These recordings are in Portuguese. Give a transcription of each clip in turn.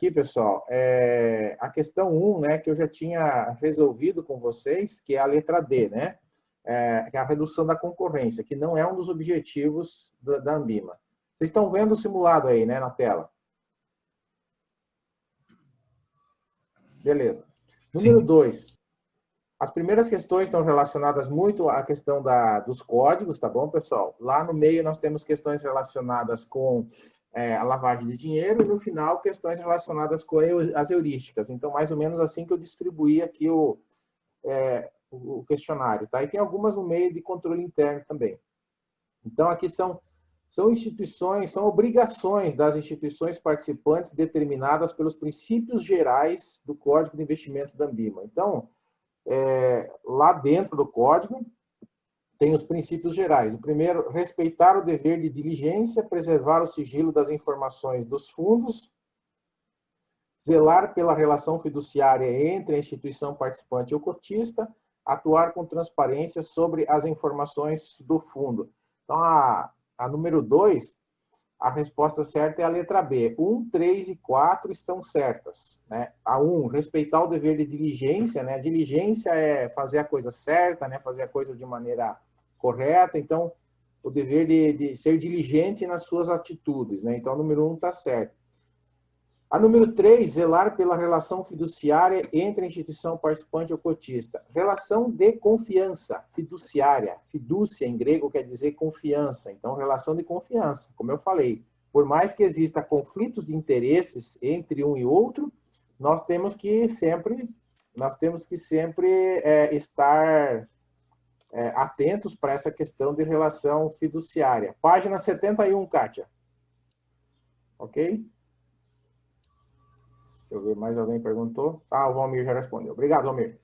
aqui, pessoal, é a questão 1, né, que eu já tinha resolvido com vocês, que é a letra D, né? Que é a redução da concorrência, que não é um dos objetivos da Anbima. Vocês estão vendo o simulado aí, né, na tela? Beleza. Número 2. As primeiras questões estão relacionadas muito à questão dos códigos, tá bom, pessoal? Lá no meio nós temos questões relacionadas com a lavagem de dinheiro e no final questões relacionadas com as heurísticas. Então, mais ou menos assim que eu distribuí aqui o questionário, tá? E tem algumas no meio de controle interno também. Então, aqui são instituições, são obrigações das instituições participantes determinadas pelos princípios gerais do Código de Investimento da Anbima. Então, lá dentro do código, tem os princípios gerais. O primeiro, respeitar o dever de diligência, preservar o sigilo das informações dos fundos, zelar pela relação fiduciária entre a instituição participante e o cotista, atuar com transparência sobre as informações do fundo. Então, a número 2, a resposta certa é a letra B. 1, 3 e 4 estão certas, né? A 1, respeitar o dever de diligência, né? A diligência é fazer a coisa certa, né? Fazer a coisa de maneira correta. Então, o dever de ser diligente nas suas atitudes, né? Então, a número 1 está certo. A número 3, zelar pela relação fiduciária entre a instituição participante e o cotista. Relação de confiança fiduciária. Fidúcia, em grego, quer dizer confiança. Então, relação de confiança, como eu falei. Por mais que exista conflitos de interesses entre um e outro, nós temos que sempre estar atentos para essa questão de relação fiduciária. Página 71, Kátia. Ok? Deixa eu ver, mais alguém perguntou? O Valmir já respondeu. Obrigado, Valmir.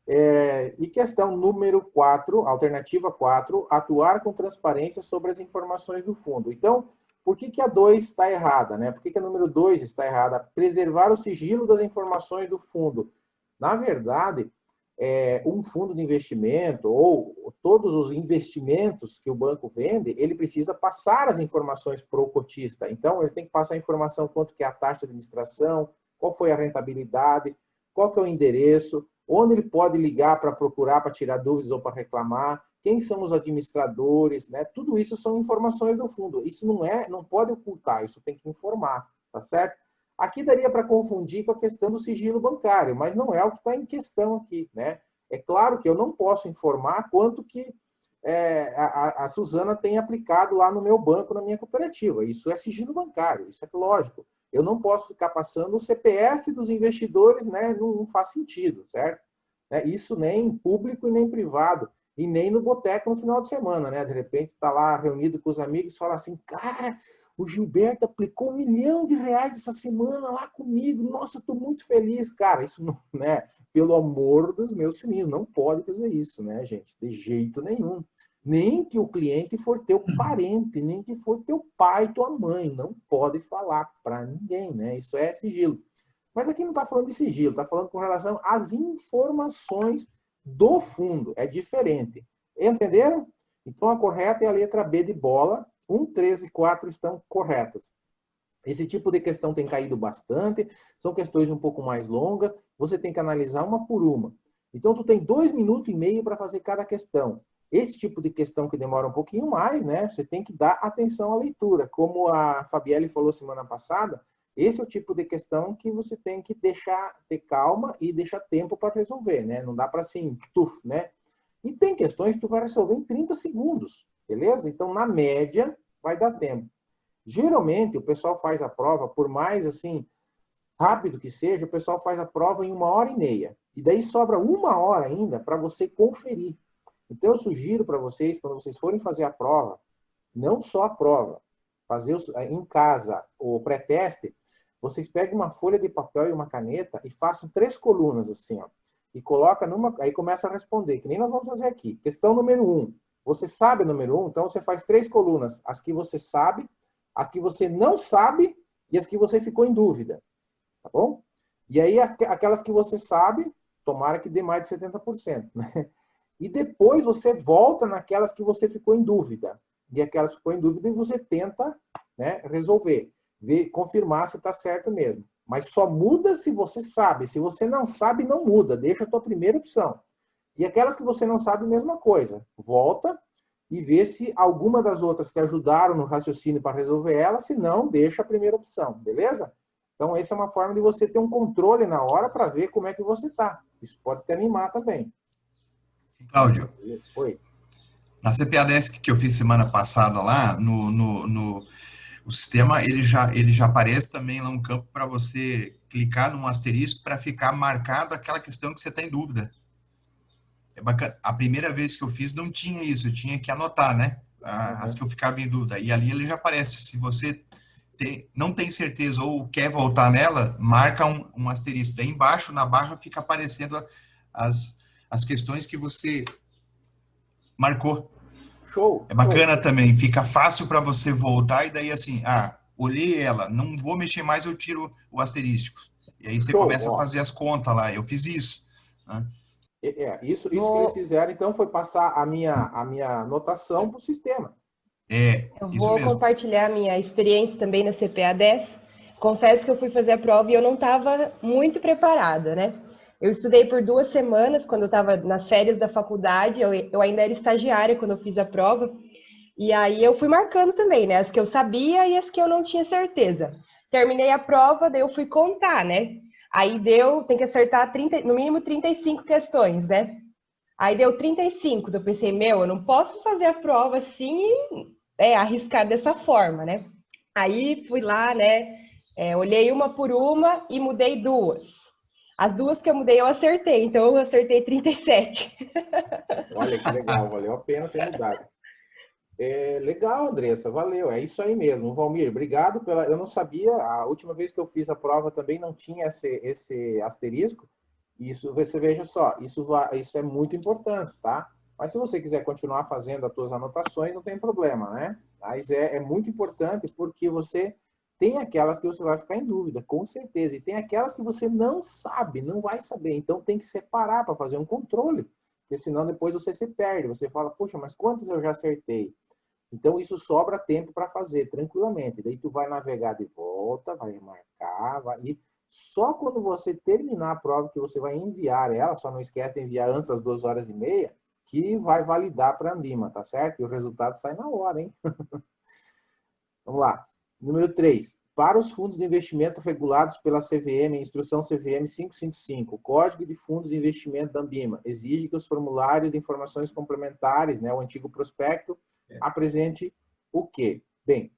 E questão número 4, alternativa 4, atuar com transparência sobre as informações do fundo. Então, por que a 2 está errada, né? Por que a número 2 está errada? Preservar o sigilo das informações do fundo. Na verdade, um fundo de investimento ou todos os investimentos que o banco vende, ele precisa passar as informações para o cotista. Então, ele tem que passar a informação quanto que é a taxa de administração, qual foi a rentabilidade, qual que é o endereço, onde ele pode ligar para procurar, para tirar dúvidas ou para reclamar, quem são os administradores, né? Tudo isso são informações do fundo. Isso não pode ocultar, isso tem que informar, tá certo? Aqui daria para confundir com a questão do sigilo bancário, mas não é o que está em questão aqui, né? É claro que eu não posso informar quanto que a Suzana tem aplicado lá no meu banco, na minha cooperativa. Isso é sigilo bancário, isso é lógico. Eu não posso ficar passando o CPF dos investidores, né? Não faz sentido, certo? Isso nem em público e nem privado. E nem no boteco no final de semana, né? De repente está lá reunido com os amigos e fala assim, cara, o Gilberto aplicou R$1 milhão essa semana lá comigo. Nossa, eu estou muito feliz. Cara, isso não, né? Pelo amor dos meus filhinhos, não pode fazer isso, né, gente? De jeito nenhum. Nem que o cliente for teu parente, nem que for teu pai, tua mãe. Não pode falar para ninguém, né? Isso é sigilo. Mas aqui não está falando de sigilo, está falando com relação às informações do fundo. É diferente. Entenderam? Então, a correta é a letra B de bola. 1, 3 e 4 estão corretas. Esse tipo de questão tem caído bastante. São questões um pouco mais longas. Você tem que analisar uma por uma. Então, tu tem 2 minutos e meio para fazer cada questão. Esse tipo de questão que demora um pouquinho mais, né? Você tem que dar atenção à leitura. Como a Fabielle falou semana passada, esse é o tipo de questão que você tem que ter calma e deixar tempo para resolver, né? Não dá para assim, né? E tem questões que tu vai resolver em 30 segundos, beleza? Então, na média, vai dar tempo. Geralmente, o pessoal faz a prova, por mais assim, rápido que seja, o pessoal faz a prova em 1h30. E daí sobra 1 hora ainda para você conferir. Então, eu sugiro para vocês, quando vocês forem fazer a prova, não só a prova, fazer em casa o pré-teste, vocês peguem uma folha de papel e uma caneta e façam 3 colunas assim, ó. E coloca aí começa a responder, que nem nós vamos fazer aqui. Questão número 1. Você sabe o número 1, então você faz 3 colunas. As que você sabe, as que você não sabe e as que você ficou em dúvida. Tá bom? E aí, aquelas que você sabe, tomara que dê mais de 70%. Né? E depois você volta naquelas que você ficou em dúvida. E aquelas que ficou em dúvida e você tenta, né, resolver. Confirmar se está certo mesmo. Mas só muda se você sabe. Se você não sabe, não muda. Deixa a tua primeira opção. E aquelas que você não sabe, mesma coisa. Volta e vê se alguma das outras te ajudaram no raciocínio para resolver ela. Se não, deixa a primeira opção. Beleza? Então, essa é uma forma de você ter um controle na hora para ver como é que você está. Isso pode te animar também. Cláudio, Oi. na CPA Desk que eu fiz semana passada lá, o sistema ele já aparece também lá um campo para você clicar num asterisco para ficar marcado aquela questão que você está em dúvida. É bacana. A primeira vez que eu fiz não tinha isso, eu tinha que anotar, né? As que eu ficava em dúvida. E ali ele já aparece. Se você não tem certeza ou quer voltar nela, marca um asterisco. Daí embaixo, na barra, fica aparecendo as, as questões que você marcou. Show, É show. bacana também, fica fácil para você voltar e daí assim, olhei ela, não vou mexer mais, eu tiro o asterístico. E aí você Show, começa a ó. fazer as contas lá. Eu fiz isso, né? Isso que eles Vou, fizeram, então, foi passar a minha anotação para o sistema. eu Isso vou mesmo. compartilhar minha experiência também na CPA 10. Confesso que eu fui fazer a prova e eu não estava muito preparada, né? Eu estudei por 2 semanas quando eu estava nas férias da faculdade, eu ainda era estagiária quando eu fiz a prova, e aí eu fui marcando também, né? As que eu sabia e as que eu não tinha certeza. Terminei a prova, daí eu fui contar, né? Aí deu, tem que acertar 30, no mínimo 35 questões, né? Aí deu 35, daí eu pensei, eu não posso fazer a prova assim arriscar dessa forma, né? Aí fui lá, né? Olhei uma por uma e mudei duas. As duas que eu mudei eu acertei, então eu acertei 37. Olha que legal, valeu a pena ter mudado. Legal, Andressa, valeu. É isso aí mesmo. Valmir, obrigado pela. Eu não sabia, a última vez que eu fiz a prova também não tinha esse asterisco. Isso, você veja só, isso é muito importante, tá? Mas se você quiser continuar fazendo as suas anotações, não tem problema, né? Mas é muito importante porque você tem aquelas que você vai ficar em dúvida, com certeza. E tem aquelas que você não sabe, não vai saber. Então tem que separar para fazer um controle. Porque senão depois você se perde. Você fala, puxa, mas quantas eu já acertei? Então, isso sobra tempo para fazer, tranquilamente. Daí tu vai navegar de volta, vai marcar, e só quando você terminar a prova, que você vai enviar ela, só não esquece de enviar antes das 2h30, que vai validar para a Anvima, tá certo? E o resultado sai na hora, hein? Vamos lá. Número 3. Para os fundos de investimento regulados pela CVM, Instrução CVM 555, o Código de Fundos de Investimento da Anvima exige que os formulários de informações complementares, né, o antigo prospecto, apresente o quê? Bem,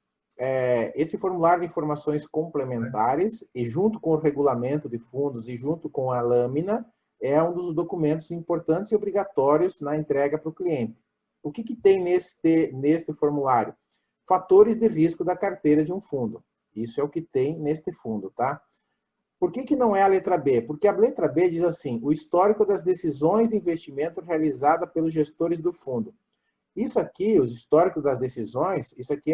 esse formulário de informações complementares, e junto com o regulamento de fundos e junto com a lâmina, é um dos documentos importantes e obrigatórios na entrega para o cliente. O que tem neste formulário? Fatores de risco da carteira de um fundo. Isso é o que tem neste fundo, tá? Por que não é a letra B? Porque a letra B diz assim, o histórico das decisões de investimento realizada pelos gestores do fundo. Isso aqui, os históricos das decisões, isso aqui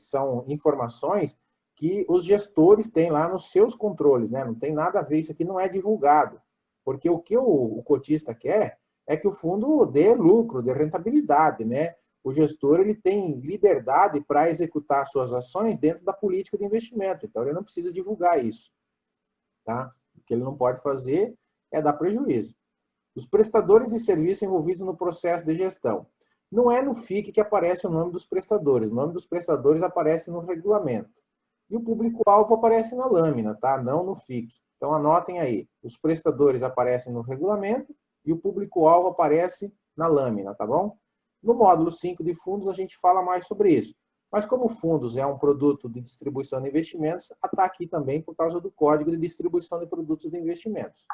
são informações que os gestores têm lá nos seus controles, né? Não tem nada a ver, isso aqui não é divulgado. Porque o que o cotista quer é que o fundo dê lucro, dê rentabilidade, né? O gestor ele tem liberdade para executar suas ações dentro da política de investimento. Então, ele não precisa divulgar isso. Tá? O que ele não pode fazer é dar prejuízo. Os prestadores de serviço envolvidos no processo de gestão. Não é no FIC que aparece o nome dos prestadores. O nome dos prestadores aparece no regulamento. E o público-alvo aparece na lâmina, tá? Não no FIC. Então, anotem aí. Os prestadores aparecem no regulamento e o público-alvo aparece na lâmina, tá bom? No módulo 5 de fundos, a gente fala mais sobre isso. Mas como fundos é um produto de distribuição de investimentos, está aqui também por causa do Código de Distribuição de Produtos de Investimentos.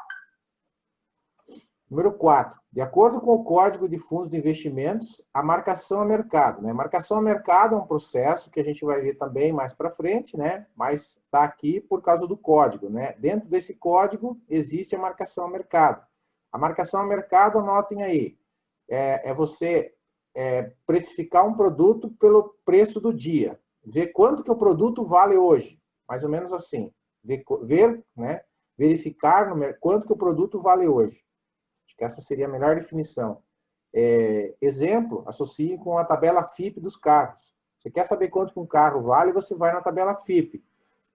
Número 4. De acordo com o Código de Fundos de Investimentos, a marcação a mercado. Né? Marcação a mercado é um processo que a gente vai ver também mais para frente, né? Mas está aqui por causa do código. Né? Dentro desse código existe a marcação a mercado. A marcação a mercado, anotem aí, é você precificar um produto pelo preço do dia. Ver quanto que o produto vale hoje. Mais ou menos assim. Né? Verificar quanto que o produto vale hoje. Acho que essa seria a melhor definição. Exemplo, associe com a tabela FIP dos carros. Você quer saber quanto que um carro vale, você vai na tabela FIP.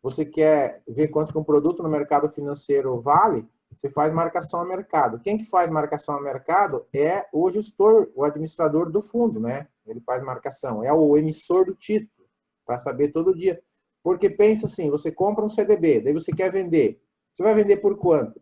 você quer ver quanto que um produto no mercado financeiro vale, você faz marcação a mercado. Quem que faz marcação a mercado é o gestor, o administrador do fundo, né? Ele faz marcação, é o emissor do título, para saber todo dia. Porque pensa assim, você compra um CDB, daí você quer vender. Você vai vender por quanto?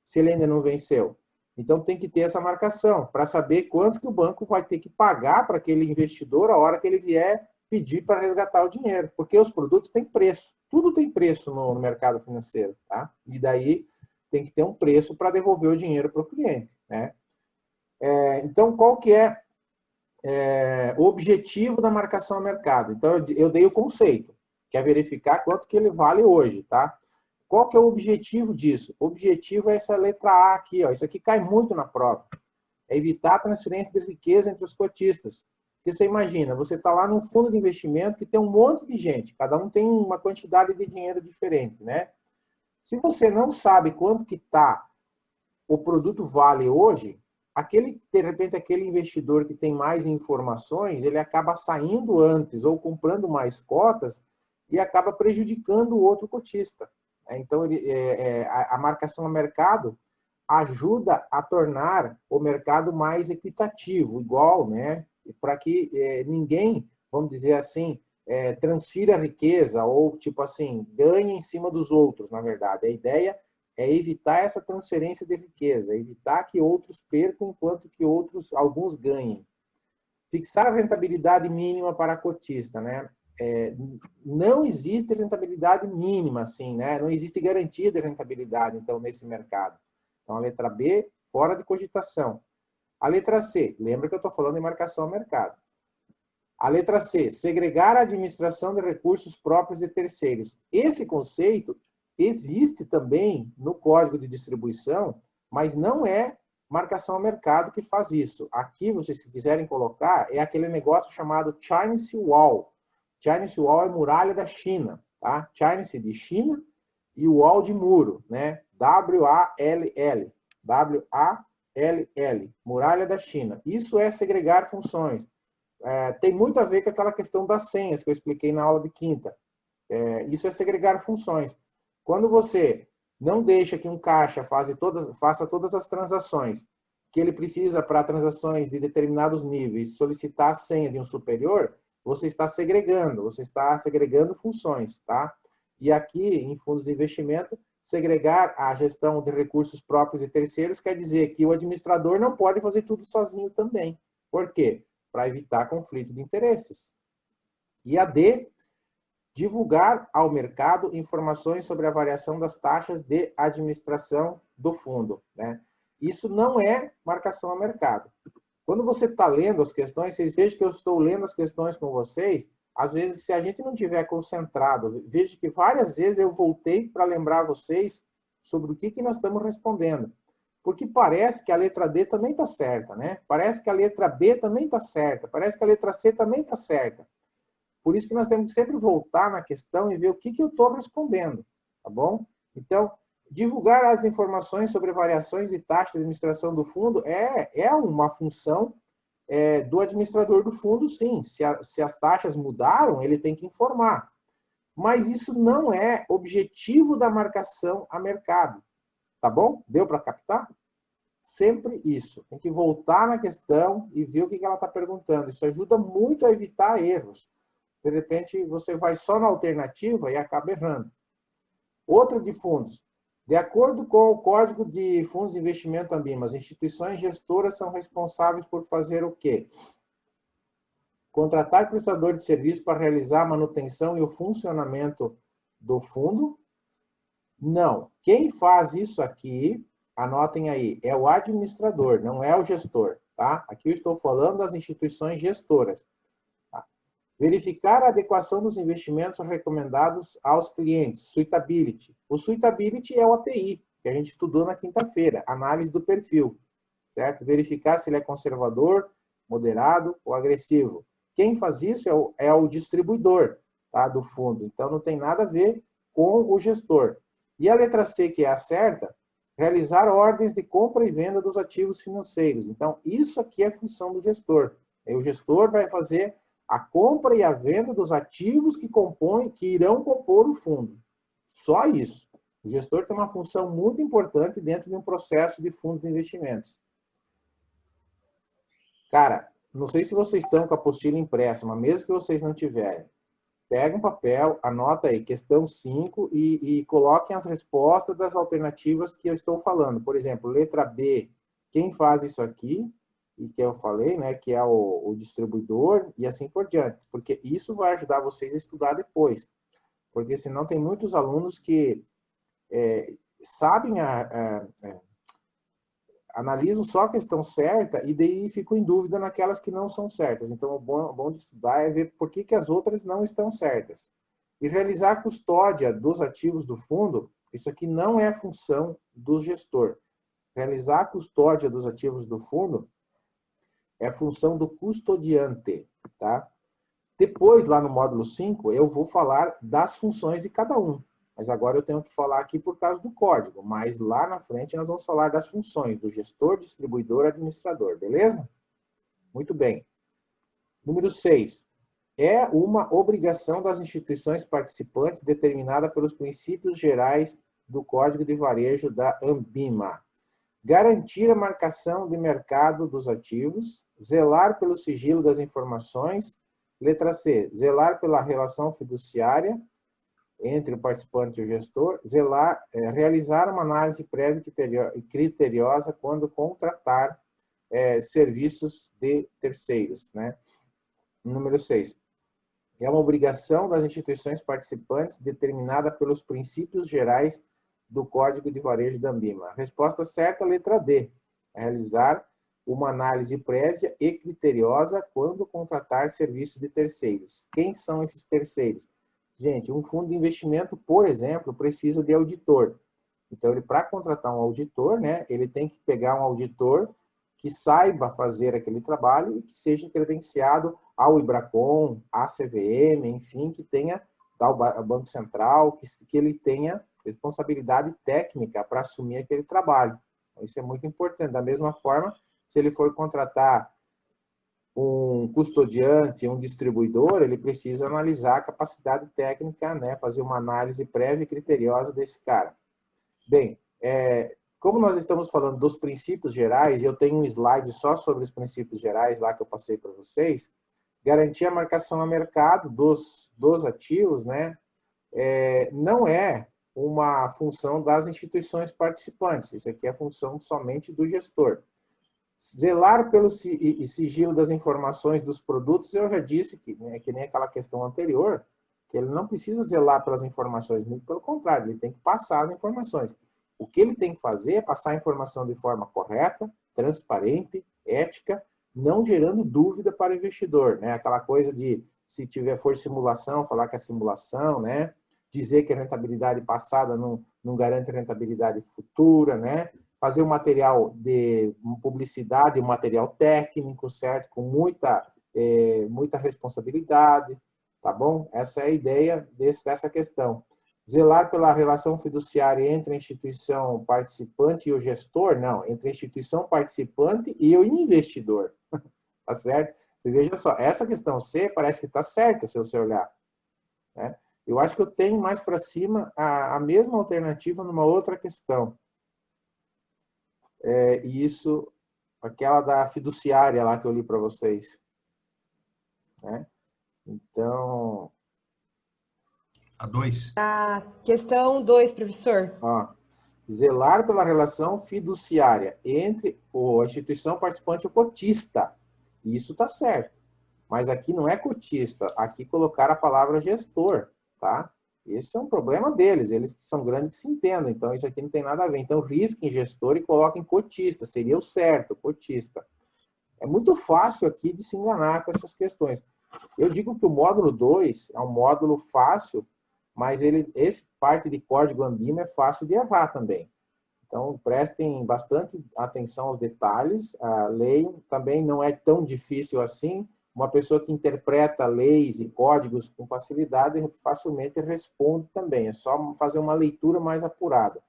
Se ele ainda não venceu. Então tem que ter essa marcação, para saber quanto que o banco vai ter que pagar para aquele investidor a hora que ele vier pedir para resgatar o dinheiro. Porque os produtos têm preço. Tudo tem preço no mercado financeiro, tá? E daí tem que ter um preço para devolver o dinheiro para o cliente, né? Então, qual que é o objetivo da marcação a mercado? Então, eu dei o conceito, que é verificar quanto que ele vale hoje, tá? Qual que é o objetivo disso? O objetivo é essa letra A aqui, ó. Isso aqui cai muito na prova. É evitar a transferência de riqueza entre os cotistas. Porque você imagina, você está lá num fundo de investimento que tem um monte de gente, cada um tem uma quantidade de dinheiro diferente, né? Se você não sabe quanto que o produto vale hoje, de repente, aquele investidor que tem mais informações, ele acaba saindo antes ou comprando mais cotas e acaba prejudicando o outro cotista. Então, a marcação a mercado ajuda a tornar o mercado mais equitativo, igual, né? Para que ninguém, vamos dizer assim, transfira a riqueza ou, tipo assim, ganhe em cima dos outros, na verdade. A ideia é evitar essa transferência de riqueza, evitar que outros percam enquanto que alguns ganhem. Fixar a rentabilidade mínima para a cotista, né? Não existe rentabilidade mínima, assim, né? Não existe garantia de rentabilidade, então, nesse mercado. Então, a letra B, fora de cogitação. A letra C, lembra que eu estou falando de marcação ao mercado. A letra C, segregar a administração de recursos próprios de terceiros. Esse conceito existe também no Código de Distribuição, mas não é marcação ao mercado que faz isso. Aqui, vocês se quiserem colocar, é aquele negócio chamado Chinese Wall. Chinese Wall é muralha da China, tá? Chinese de China e Wall de muro, né? W-A-L-L. W-A-L-L. Muralha da China. Isso é segregar funções. Tem muito a ver com aquela questão das senhas que eu expliquei na aula de quinta. Isso é segregar funções. Quando você não deixa que um caixa faça todas as transações que ele precisa para transações de determinados níveis, solicitar a senha de um superior, você está segregando funções, tá? E aqui, em fundos de investimento, segregar a gestão de recursos próprios e terceiros quer dizer que o administrador não pode fazer tudo sozinho também. Por quê? Para evitar conflito de interesses. E a D, divulgar ao mercado informações sobre a variação das taxas de administração do fundo, né? Isso não é marcação a mercado. Quando você está lendo as questões, vocês vejam que eu estou lendo as questões com vocês, às vezes, se a gente não estiver concentrado, vejo que várias vezes eu voltei para lembrar vocês sobre o que nós estamos respondendo. Porque parece que a letra D também está certa, né? Parece que a letra B também está certa, parece que a letra C também está certa. Por isso que nós temos que sempre voltar na questão e ver o que eu estou respondendo, tá bom? Então, divulgar as informações sobre variações e taxas de administração do fundo é uma função do administrador do fundo, sim. Se as taxas mudaram, ele tem que informar. Mas isso não é objetivo da marcação a mercado, tá bom? Deu para captar? Sempre isso. Tem que voltar na questão e ver o que ela está perguntando. Isso ajuda muito a evitar erros. De repente, você vai só na alternativa e acaba errando. Outra de fundos. De acordo com o Código de Fundos de Investimento ANBIMA, as instituições gestoras são responsáveis por fazer o quê? Contratar prestador de serviço para realizar a manutenção e o funcionamento do fundo? Não. Quem faz isso aqui, anotem aí, é o administrador, não é o gestor, tá? Aqui eu estou falando das instituições gestoras. Verificar a adequação dos investimentos recomendados aos clientes, suitability. O suitability é o API, que a gente estudou na quinta-feira, análise do perfil, certo? Verificar se ele é conservador, moderado ou agressivo. Quem faz isso é o distribuidor, tá, do fundo, então não tem nada a ver com o gestor. E a letra C, que é a certa, realizar ordens de compra e venda dos ativos financeiros. Então, isso aqui é função do gestor. Aí o gestor vai fazer a compra e a venda dos ativos que irão compor o fundo. Só isso. O gestor tem uma função muito importante dentro de um processo de fundo de investimentos. Cara, não sei se vocês estão com a apostila impressa, mas mesmo que vocês não tiverem, pega um papel, anota aí, questão 5 e coloquem as respostas das alternativas que eu estou falando. Por exemplo, letra B, quem faz isso aqui, e que eu falei, né, que é o distribuidor, e assim por diante. Porque isso vai ajudar vocês a estudar depois. Porque senão tem muitos alunos que sabem, analisam só a questão certa e daí ficam em dúvida naquelas que não são certas. Então, o bom de estudar é ver por que as outras não estão certas. E realizar a custódia dos ativos do fundo, isso aqui não é função do gestor. Realizar a custódia dos ativos do fundo é função do custodiante, tá? Depois, lá no módulo 5, eu vou falar das funções de cada um. Mas agora eu tenho que falar aqui por causa do código. Mas lá na frente nós vamos falar das funções do gestor, distribuidor, administrador. Beleza? Muito bem. Número 6. É uma obrigação das instituições participantes determinada pelos princípios gerais do Código de Varejo da Anbima. Garantir a marcação de mercado dos ativos, zelar pelo sigilo das informações. Letra C. Zelar pela relação fiduciária entre o participante e o gestor, realizar uma análise prévia e criteriosa quando contratar serviços de terceiros. Né? Número 6. É uma obrigação das instituições participantes determinada pelos princípios gerais do Código de Varejo da Anbima. Resposta certa, letra D. Realizar uma análise prévia e criteriosa quando contratar serviços de terceiros. Quem são esses terceiros? Gente, um fundo de investimento, por exemplo, precisa de auditor. Então, ele, para contratar um auditor, né, ele tem que pegar um auditor que saiba fazer aquele trabalho e que seja credenciado ao IBRACON, à CVM, enfim, que tenha, ao Banco Central, que ele tenha responsabilidade técnica para assumir aquele trabalho. Então, isso é muito importante. Da mesma forma, se ele for contratar um custodiante, um distribuidor, ele precisa analisar a capacidade técnica, né, fazer uma análise prévia e criteriosa desse cara. Bem, como nós estamos falando dos princípios gerais, e eu tenho um slide só sobre os princípios gerais lá que eu passei para vocês, garantir a marcação a mercado dos ativos, né, não é uma função das instituições participantes, isso aqui é função somente do gestor. Zelar pelo sigilo das informações dos produtos, eu já disse que, né, que nem aquela questão anterior, que ele não precisa zelar pelas informações, muito pelo contrário, ele tem que passar as informações. O que ele tem que fazer é passar a informação de forma correta, transparente, ética, não gerando dúvida para o investidor, né? Aquela coisa de, se for simulação, falar que é simulação, né? Dizer que a rentabilidade passada não garante rentabilidade futura, né? Fazer um material de publicidade, um material técnico, certo? Com muita responsabilidade, tá bom? Essa é a ideia dessa questão. Zelar pela relação fiduciária entre a instituição participante e o gestor? Não, entre a instituição participante e o investidor, tá certo? Você veja só, essa questão C parece que está certa se você olhar, né? Eu acho que eu tenho mais para cima a mesma alternativa numa outra questão. E isso, aquela da fiduciária lá que eu li para vocês, né? Então... A 2. A questão 2, professor. Ó, zelar pela relação fiduciária entre a instituição participante e o cotista. Isso está certo. Mas aqui não é cotista, aqui colocar a palavra gestor, tá? Esse é um problema deles, eles são grandes que se entendam, então isso aqui não tem nada a ver. Então risquem gestor e coloquem cotista, seria o certo, cotista. É muito fácil aqui de se enganar com essas questões. Eu digo que o módulo 2 é um módulo fácil, mas esse parte de código Anbima é fácil de errar também. Então prestem bastante atenção aos detalhes, leiam, também não é tão difícil assim. Uma pessoa que interpreta leis e códigos com facilidade facilmente responde também. É só fazer uma leitura mais apurada.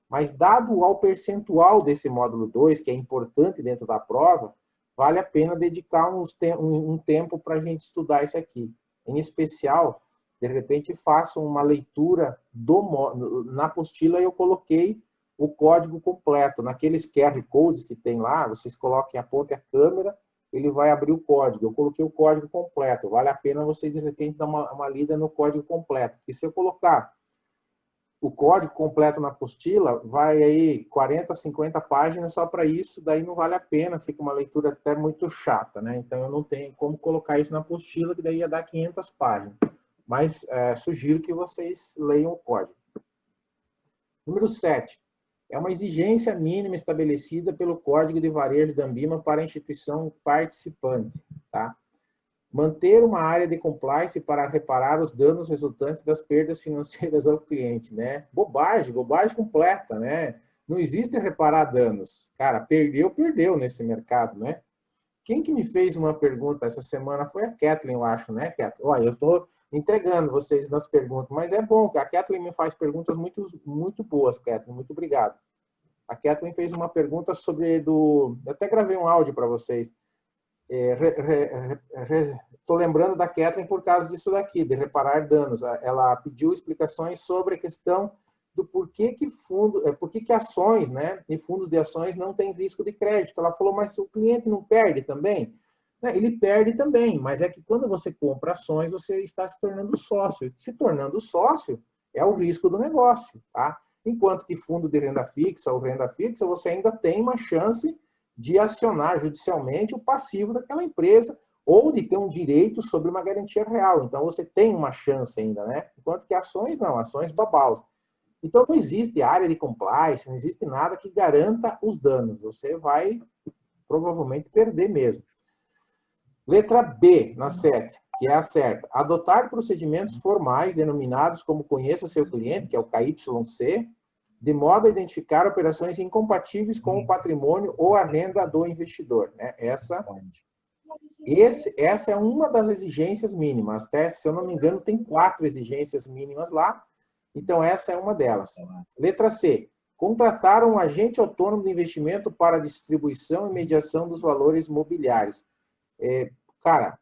Mas dado ao percentual desse módulo 2, que é importante dentro da prova, vale a pena dedicar um tempo para a gente estudar isso aqui. Em especial, de repente façam uma leitura na apostila. Eu coloquei o código completo. Naqueles QR Codes que tem lá, vocês coloquem, apontem a câmera, ele vai abrir o código. Eu coloquei o código completo. Vale a pena você, de repente, dar uma lida no código completo. E se eu colocar o código completo na apostila, vai aí 40, 50 páginas só para isso, daí não vale a pena, fica uma leitura até muito chata, né? Então, eu não tenho como colocar isso na apostila, que daí ia dar 500 páginas. Mas sugiro que vocês leiam o código. Número 7. É uma exigência mínima estabelecida pelo Código de Varejo da Anbima para a instituição participante, tá? Manter uma área de compliance para reparar os danos resultantes das perdas financeiras ao cliente, né? Bobagem completa, né? Não existe reparar danos. Cara, perdeu nesse mercado, né? Quem que me fez uma pergunta essa semana foi a Kathleen, eu acho, né, Kathleen? Olha, eu estou entregando vocês nas perguntas, mas é bom, que a Kathleen me faz perguntas muito, muito boas, Kathleen, muito obrigado. A Kathleen fez uma pergunta sobre eu até gravei um áudio para vocês. Estou lembrando da Kathleen por causa disso daqui, de reparar danos. Ela pediu explicações sobre a questão do porquê que ações, né, e fundos de ações não têm risco de crédito. Ela falou, mas o cliente não perde também? Ele perde também, mas é que quando você compra ações, você está se tornando sócio. Se tornando sócio, é o risco do negócio, tá? Enquanto que fundo de renda fixa ou renda fixa, você ainda tem uma chance de acionar judicialmente o passivo daquela empresa ou de ter um direito sobre uma garantia real. Então, você tem uma chance ainda, né? Enquanto que ações, não, ações babaus. Então, não existe área de compliance, não existe nada que garanta os danos. Você vai provavelmente perder mesmo. Letra B, na 7, que é a certa. Adotar procedimentos formais denominados como conheça seu cliente, que é o KYC, de modo a identificar operações incompatíveis com o patrimônio ou a renda do investidor, né? Essa é uma das exigências mínimas. Até, se eu não me engano, tem 4 exigências mínimas lá. Então, essa é uma delas. Letra C. Contratar um agente autônomo de investimento para distribuição e mediação dos valores mobiliários. Cara,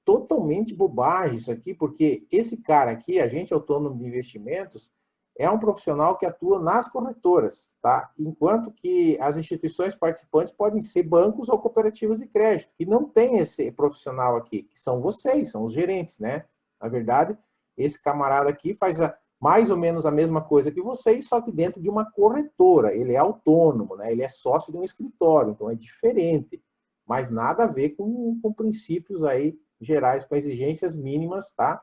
totalmente bobagem isso aqui, porque esse cara aqui, agente autônomo de investimentos, é um profissional que atua nas corretoras, tá? Enquanto que as instituições participantes podem ser bancos ou cooperativas de crédito, que não tem esse profissional aqui, que são vocês, são os gerentes, né? Na verdade, esse camarada aqui faz mais ou menos a mesma coisa que vocês, só que dentro de uma corretora. Ele é autônomo, né? Ele é sócio de um escritório, então é diferente. Mas nada a ver com princípios aí gerais, com exigências mínimas, tá?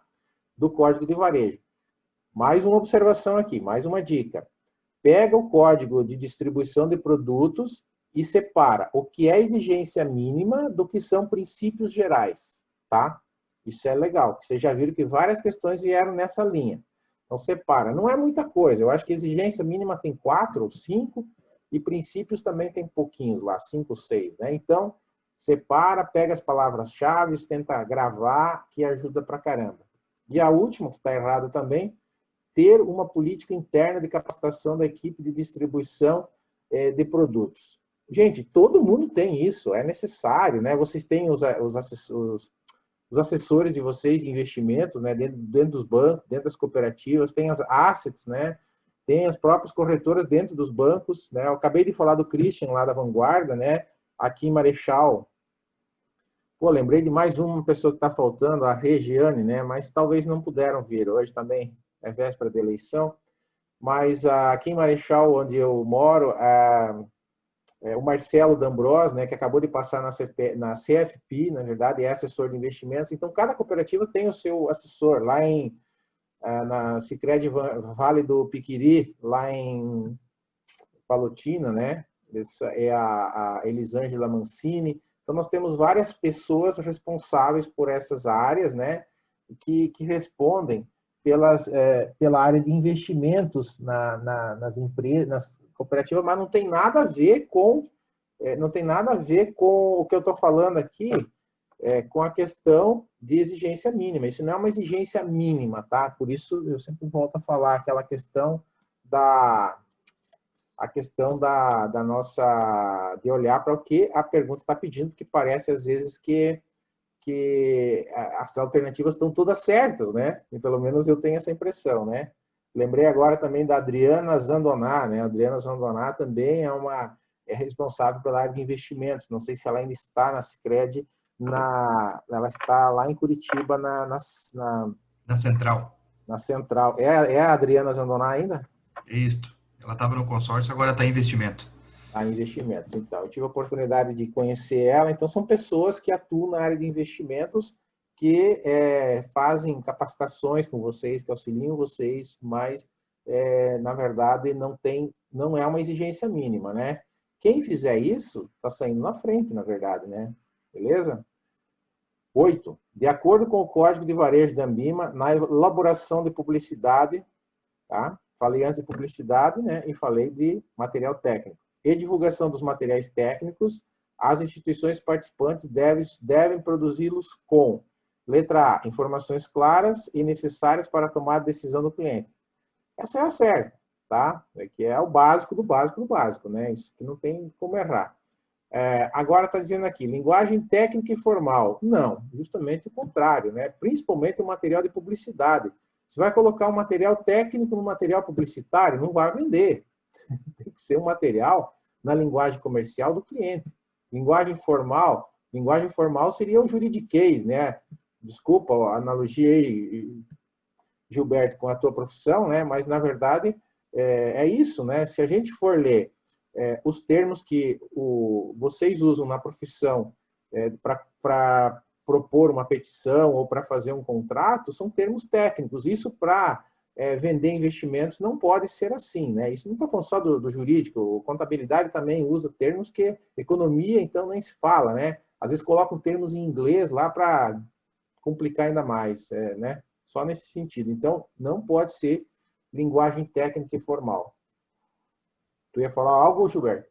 Do Código de Varejo. Mais uma observação aqui, mais uma dica. Pega o código de distribuição de produtos e separa o que é exigência mínima do que são princípios gerais, tá? Isso é legal. Vocês já viram que várias questões vieram nessa linha. Então, separa. Não é muita coisa. Eu acho que exigência mínima tem 4 ou 5 e princípios também tem pouquinhos lá, 5 ou 6, né? Então, separa, pega as palavras-chave, tenta gravar, que ajuda pra caramba. E a última, que está errada também, ter uma política interna de capacitação da equipe de distribuição de produtos. Gente, todo mundo tem isso, é necessário, né? Vocês têm os assessores de vocês de investimentos, né? Dentro dos bancos, dentro das cooperativas, tem as assets, né? Tem as próprias corretoras dentro dos bancos, né? Eu acabei de falar do Christian lá da Vanguarda, né? Aqui em Marechal. Pô, lembrei de mais uma pessoa que está faltando, a Regiane, né? Mas talvez não puderam vir hoje também. É véspera de eleição, mas aqui em Marechal, onde eu moro, o Marcelo D'Ambros, né, que acabou de passar na CFP, na verdade, é assessor de investimentos. Então, cada cooperativa tem o seu assessor. Lá na Sicredi Vale do Piquiri, lá em Palotina, né, essa é a Elisângela Mancini. Então, nós temos várias pessoas responsáveis por essas áreas, né, que respondem pela área de investimentos nas empresas, nas cooperativas, mas não tem nada a ver com o que eu estou falando aqui, com a questão de exigência mínima. Isso não é uma exigência mínima, tá? Por isso eu sempre volto a falar aquela questão da nossa, de olhar para o que a pergunta está pedindo, que parece às vezes que que as alternativas estão todas certas, né? E pelo menos eu tenho essa impressão, né? Lembrei agora também da Adriana Zandoná, né? A Adriana Zandoná também é responsável pela área de investimentos. Não sei se ela ainda está na Sicredi, ela está lá em Curitiba, Na Central. na Central. É a Adriana Zandoná ainda? Isso. Ela estava no consórcio, agora está em investimento. A investimentos. Então, eu tive a oportunidade de conhecer ela. Então, são pessoas que atuam na área de investimentos, que fazem capacitações com vocês, que auxiliam vocês, mas, na verdade, não é uma exigência mínima, né? Quem fizer isso, está saindo na frente, na verdade, né? Beleza? 8. De acordo com o Código de Varejo da Anbima, na elaboração de publicidade, tá? Falei antes de publicidade, né? E falei de material técnico. E divulgação dos materiais técnicos, as instituições participantes devem produzi-los com, letra A, informações claras e necessárias para a tomada de decisão do cliente. Essa é a certa, tá? Que é o básico do básico do básico, né? Isso que não tem como errar. Agora está dizendo aqui, linguagem técnica e formal. Não, justamente o contrário, né? Principalmente o material de publicidade. Você vai colocar um material técnico no material publicitário, não vai vender. Tem que ser um material na linguagem comercial do cliente. Linguagem formal seria o juridiquês, né? Desculpa a analogia aí, Gilberto, com a tua profissão, né? Mas, na verdade, é isso, né? Se a gente for ler os termos que vocês usam na profissão para propor uma petição ou para fazer um contrato, são termos técnicos. Isso para vender investimentos não pode ser assim, né? Isso não está falando só do jurídico, contabilidade também usa termos que economia, então, nem se fala, né? Às vezes colocam termos em inglês lá para complicar ainda mais, né? Só nesse sentido. Então, não pode ser linguagem técnica e formal. Tu ia falar algo, Gilberto?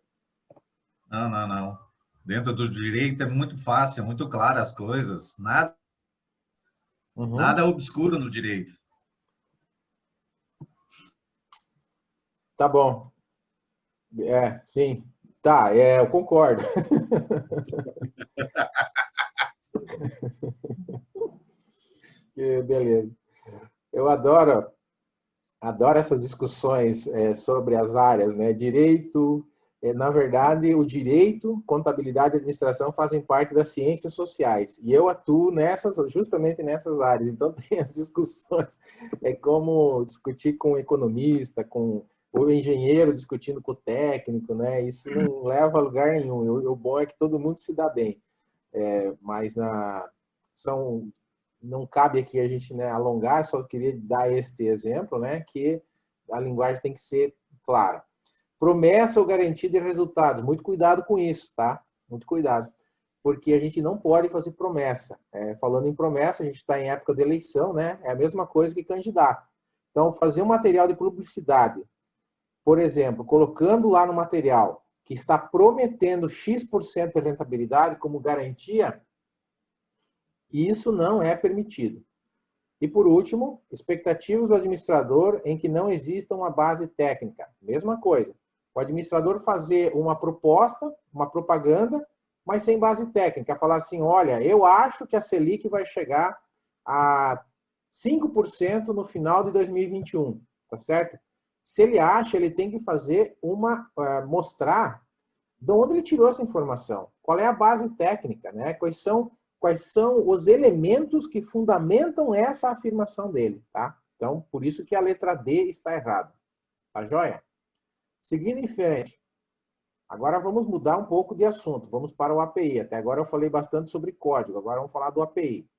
Não. Dentro do direito é muito fácil, muito claro as coisas. Nada obscuro no direito. Tá bom. Sim. Tá, eu concordo. Beleza. Eu adoro essas discussões sobre as áreas, né? Direito, na verdade, o direito, contabilidade e administração fazem parte das ciências sociais. E eu atuo justamente nessas áreas. Então, tem as discussões. É como discutir com o economista, com o engenheiro discutindo com o técnico, né? Isso não leva a lugar nenhum. O bom é que todo mundo se dá bem. Mas não cabe aqui a gente, né, alongar, só queria dar este exemplo, né, que a linguagem tem que ser clara. Promessa ou garantia de resultados. Muito cuidado com isso, tá? Muito cuidado. Porque a gente não pode fazer promessa. Falando em promessa, a gente está em época de eleição, né? É a mesma coisa que candidato. Então, fazer um material de publicidade, por exemplo, colocando lá no material que está prometendo X% de rentabilidade como garantia, isso não é permitido. E, por último, expectativas do administrador em que não exista uma base técnica. Mesma coisa. O administrador fazer uma proposta, uma propaganda, mas sem base técnica. Falar assim, olha, eu acho que a Selic vai chegar a 5% no final de 2021. Tá certo? Se ele acha, ele tem que fazer mostrar de onde ele tirou essa informação. Qual é a base técnica, né? Quais são os elementos que fundamentam essa afirmação dele, tá? Então, por isso que a letra D está errada. Tá joia? Seguindo em frente. Agora vamos mudar um pouco de assunto. Vamos para o API. Até agora eu falei bastante sobre código. Agora vamos falar do API.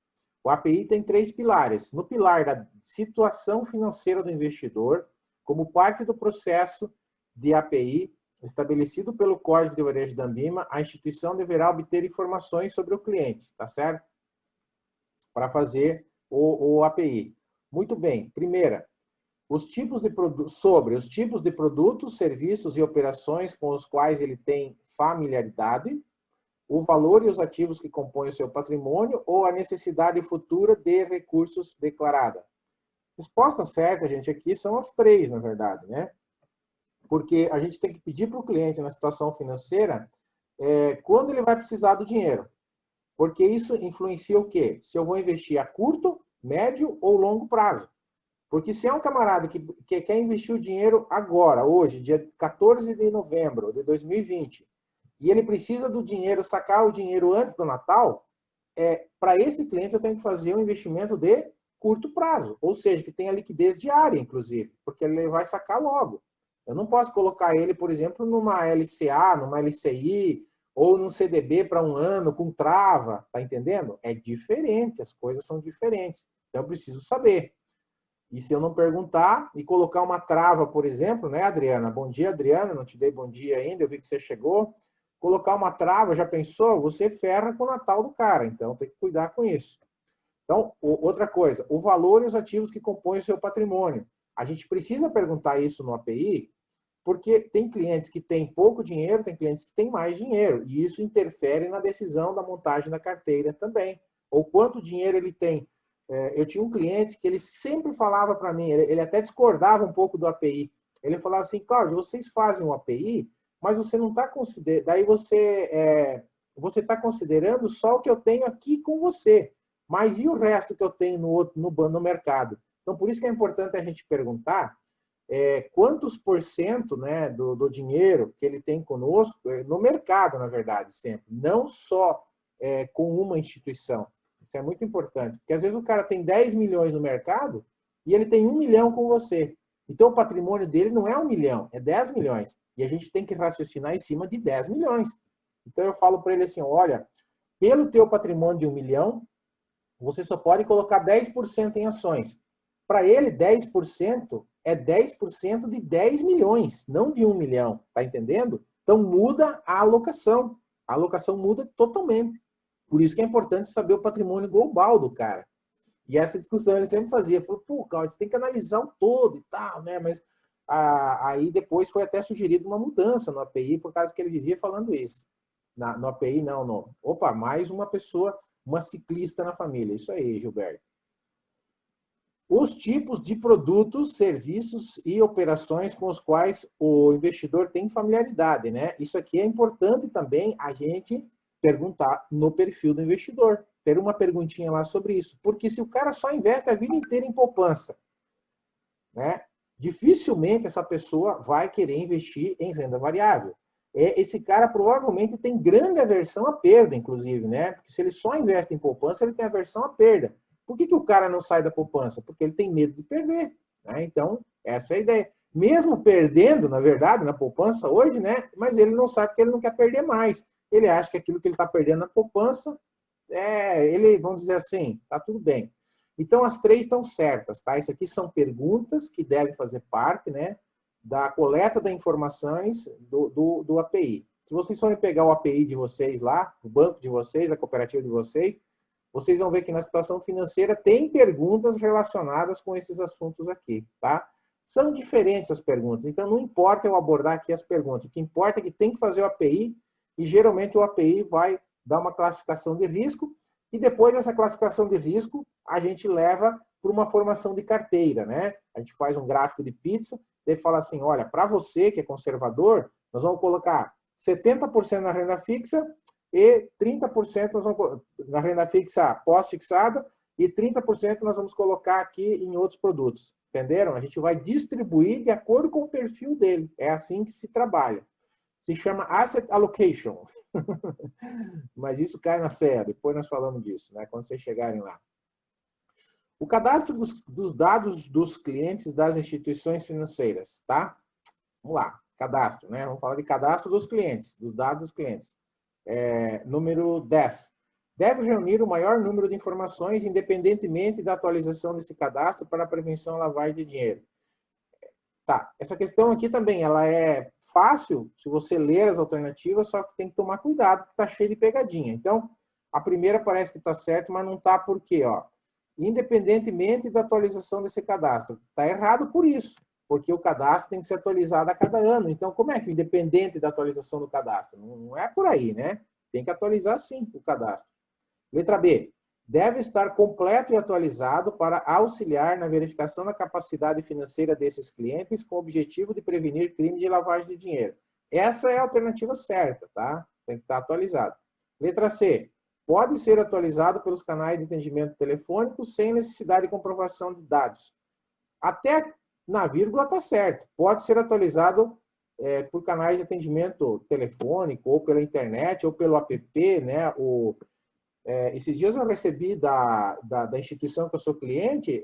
O API tem 3 pilares. No pilar da situação financeira do investidor, como parte do processo de API, estabelecido pelo Código de Varejo da Anbima, a instituição deverá obter informações sobre o cliente, tá certo? Para fazer o API. Muito bem. Primeira, sobre os tipos de produtos, serviços e operações com os quais ele tem familiaridade, o valor e os ativos que compõem o seu patrimônio ou a necessidade futura de recursos declarada. Resposta certa, gente, aqui são as 3, na verdade, né? Porque a gente tem que pedir para o cliente, na situação financeira, quando ele vai precisar do dinheiro. Porque isso influencia o quê? Se eu vou investir a curto, médio ou longo prazo. Porque se é um camarada que quer investir o dinheiro agora, hoje, dia 14 de novembro de 2020, e ele precisa do dinheiro, sacar o dinheiro antes do Natal, para esse cliente eu tenho que fazer um investimento de curto prazo, ou seja, que tenha liquidez diária, inclusive, porque ele vai sacar logo. Eu não posso colocar ele, por exemplo, numa LCA, numa LCI, ou num CDB para um ano, com trava, tá entendendo? É diferente, as coisas são diferentes. Então, eu preciso saber. E se eu não perguntar e colocar uma trava, por exemplo, né, Adriana? Bom dia, Adriana, não te dei bom dia ainda, eu vi que você chegou. Colocar uma trava, já pensou? Você ferra com o Natal do cara, então tem que cuidar com isso. Então, outra coisa, o valor e os ativos que compõem o seu patrimônio. A gente precisa perguntar isso no API, porque tem clientes que têm pouco dinheiro, tem clientes que têm mais dinheiro, e isso interfere na decisão da montagem da carteira também. Ou quanto dinheiro ele tem. Eu tinha um cliente que ele sempre falava para mim, ele até discordava um pouco do API. Ele falava assim, Cláudio, vocês fazem um API, mas você não está considerando, daí você está considerando só o que eu tenho aqui com você, mas e o resto que eu tenho no mercado? Então, por isso que é importante a gente perguntar quantos por cento, né, do dinheiro que ele tem conosco, no mercado, na verdade, sempre, não só com uma instituição. Isso é muito importante, porque às vezes o cara tem 10 milhões no mercado e ele tem 1 milhão com você. Então o patrimônio dele não é 1 milhão, é 10 milhões. E a gente tem que raciocinar em cima de 10 milhões. Então eu falo para ele assim, olha, pelo teu patrimônio de 1 milhão, você só pode colocar 10% em ações. Para ele, 10% é 10% de 10 milhões, não de 1 milhão. Tá entendendo? Então muda a alocação. A alocação muda totalmente. Por isso que é importante saber o patrimônio global do cara. E essa discussão ele sempre fazia. Falou, pô, Cláudio, você tem que analisar o todo e tal, né? Mas aí depois foi até sugerido uma mudança no API, por causa que ele vivia falando isso. No API, não. Opa, mais uma pessoa, uma ciclista na família. Isso aí, Gilberto. Os tipos de produtos, serviços e operações com os quais o investidor tem familiaridade, né? Isso aqui é importante também a gente perguntar no perfil do investidor. Ter uma perguntinha lá sobre isso. Porque se o cara só investe a vida inteira em poupança, né, dificilmente essa pessoa vai querer investir em renda variável. Esse cara provavelmente tem grande aversão à perda, inclusive, né? Porque se ele só investe em poupança, ele tem aversão à perda. Por que o cara não sai da poupança? Porque ele tem medo de perder, né? Então, essa é a ideia. Mesmo perdendo, na verdade, na poupança hoje, né? Mas ele não sabe porque ele não quer perder mais. Ele acha que aquilo que ele está perdendo na poupança, vamos dizer assim, tá tudo bem. Então, as três estão certas, tá? Isso aqui são perguntas que devem fazer parte, né, da coleta das informações do API. Se vocês forem pegar o API de vocês lá, o banco de vocês, a cooperativa de vocês vão ver que na situação financeira tem perguntas relacionadas com esses assuntos aqui, tá? São diferentes as perguntas, então não importa eu abordar aqui as perguntas, o que importa é que tem que fazer o API e geralmente o API vai dar uma classificação de risco e depois dessa classificação de risco a gente leva para uma formação de carteira, né? A gente faz um gráfico de pizza, daí fala assim, olha, para você que é conservador, nós vamos colocar 70% na renda fixa e 30% nós vamos, na renda fixa pós-fixada e 30% nós vamos colocar aqui em outros produtos. Entenderam? A gente vai distribuir de acordo com o perfil dele. É assim que se trabalha. Se chama Asset Allocation. Mas isso cai na CEA, depois nós falamos disso, né? Quando vocês chegarem lá. O cadastro dos dados dos clientes das instituições financeiras, tá? Vamos lá, cadastro, né? Vamos falar de cadastro dos clientes, dos dados dos clientes. Número 10. Deve reunir o maior número de informações, independentemente da atualização desse cadastro para a prevenção à lavagem de dinheiro. Tá, essa questão aqui também, ela é fácil se você ler as alternativas, só que tem que tomar cuidado, porque está cheio de pegadinha. Então, a primeira parece que está certo, mas não está por quê? Ó, independentemente da atualização desse cadastro. Está errado por isso, porque o cadastro tem que ser atualizado a cada ano. Então, como é que independente da atualização do cadastro? Não é por aí, né? Tem que atualizar sim o cadastro. Letra B. Deve estar completo e atualizado para auxiliar na verificação da capacidade financeira desses clientes com o objetivo de prevenir crime de lavagem de dinheiro. Essa é a alternativa certa, tá? Tem que estar atualizado. Letra C. pode ser atualizado pelos canais de atendimento telefônico sem necessidade de comprovação de dados. Até na vírgula está certo. Pode ser atualizado por canais de atendimento telefônico, ou pela internet, ou pelo app, né? Esses dias eu recebi da instituição que eu sou cliente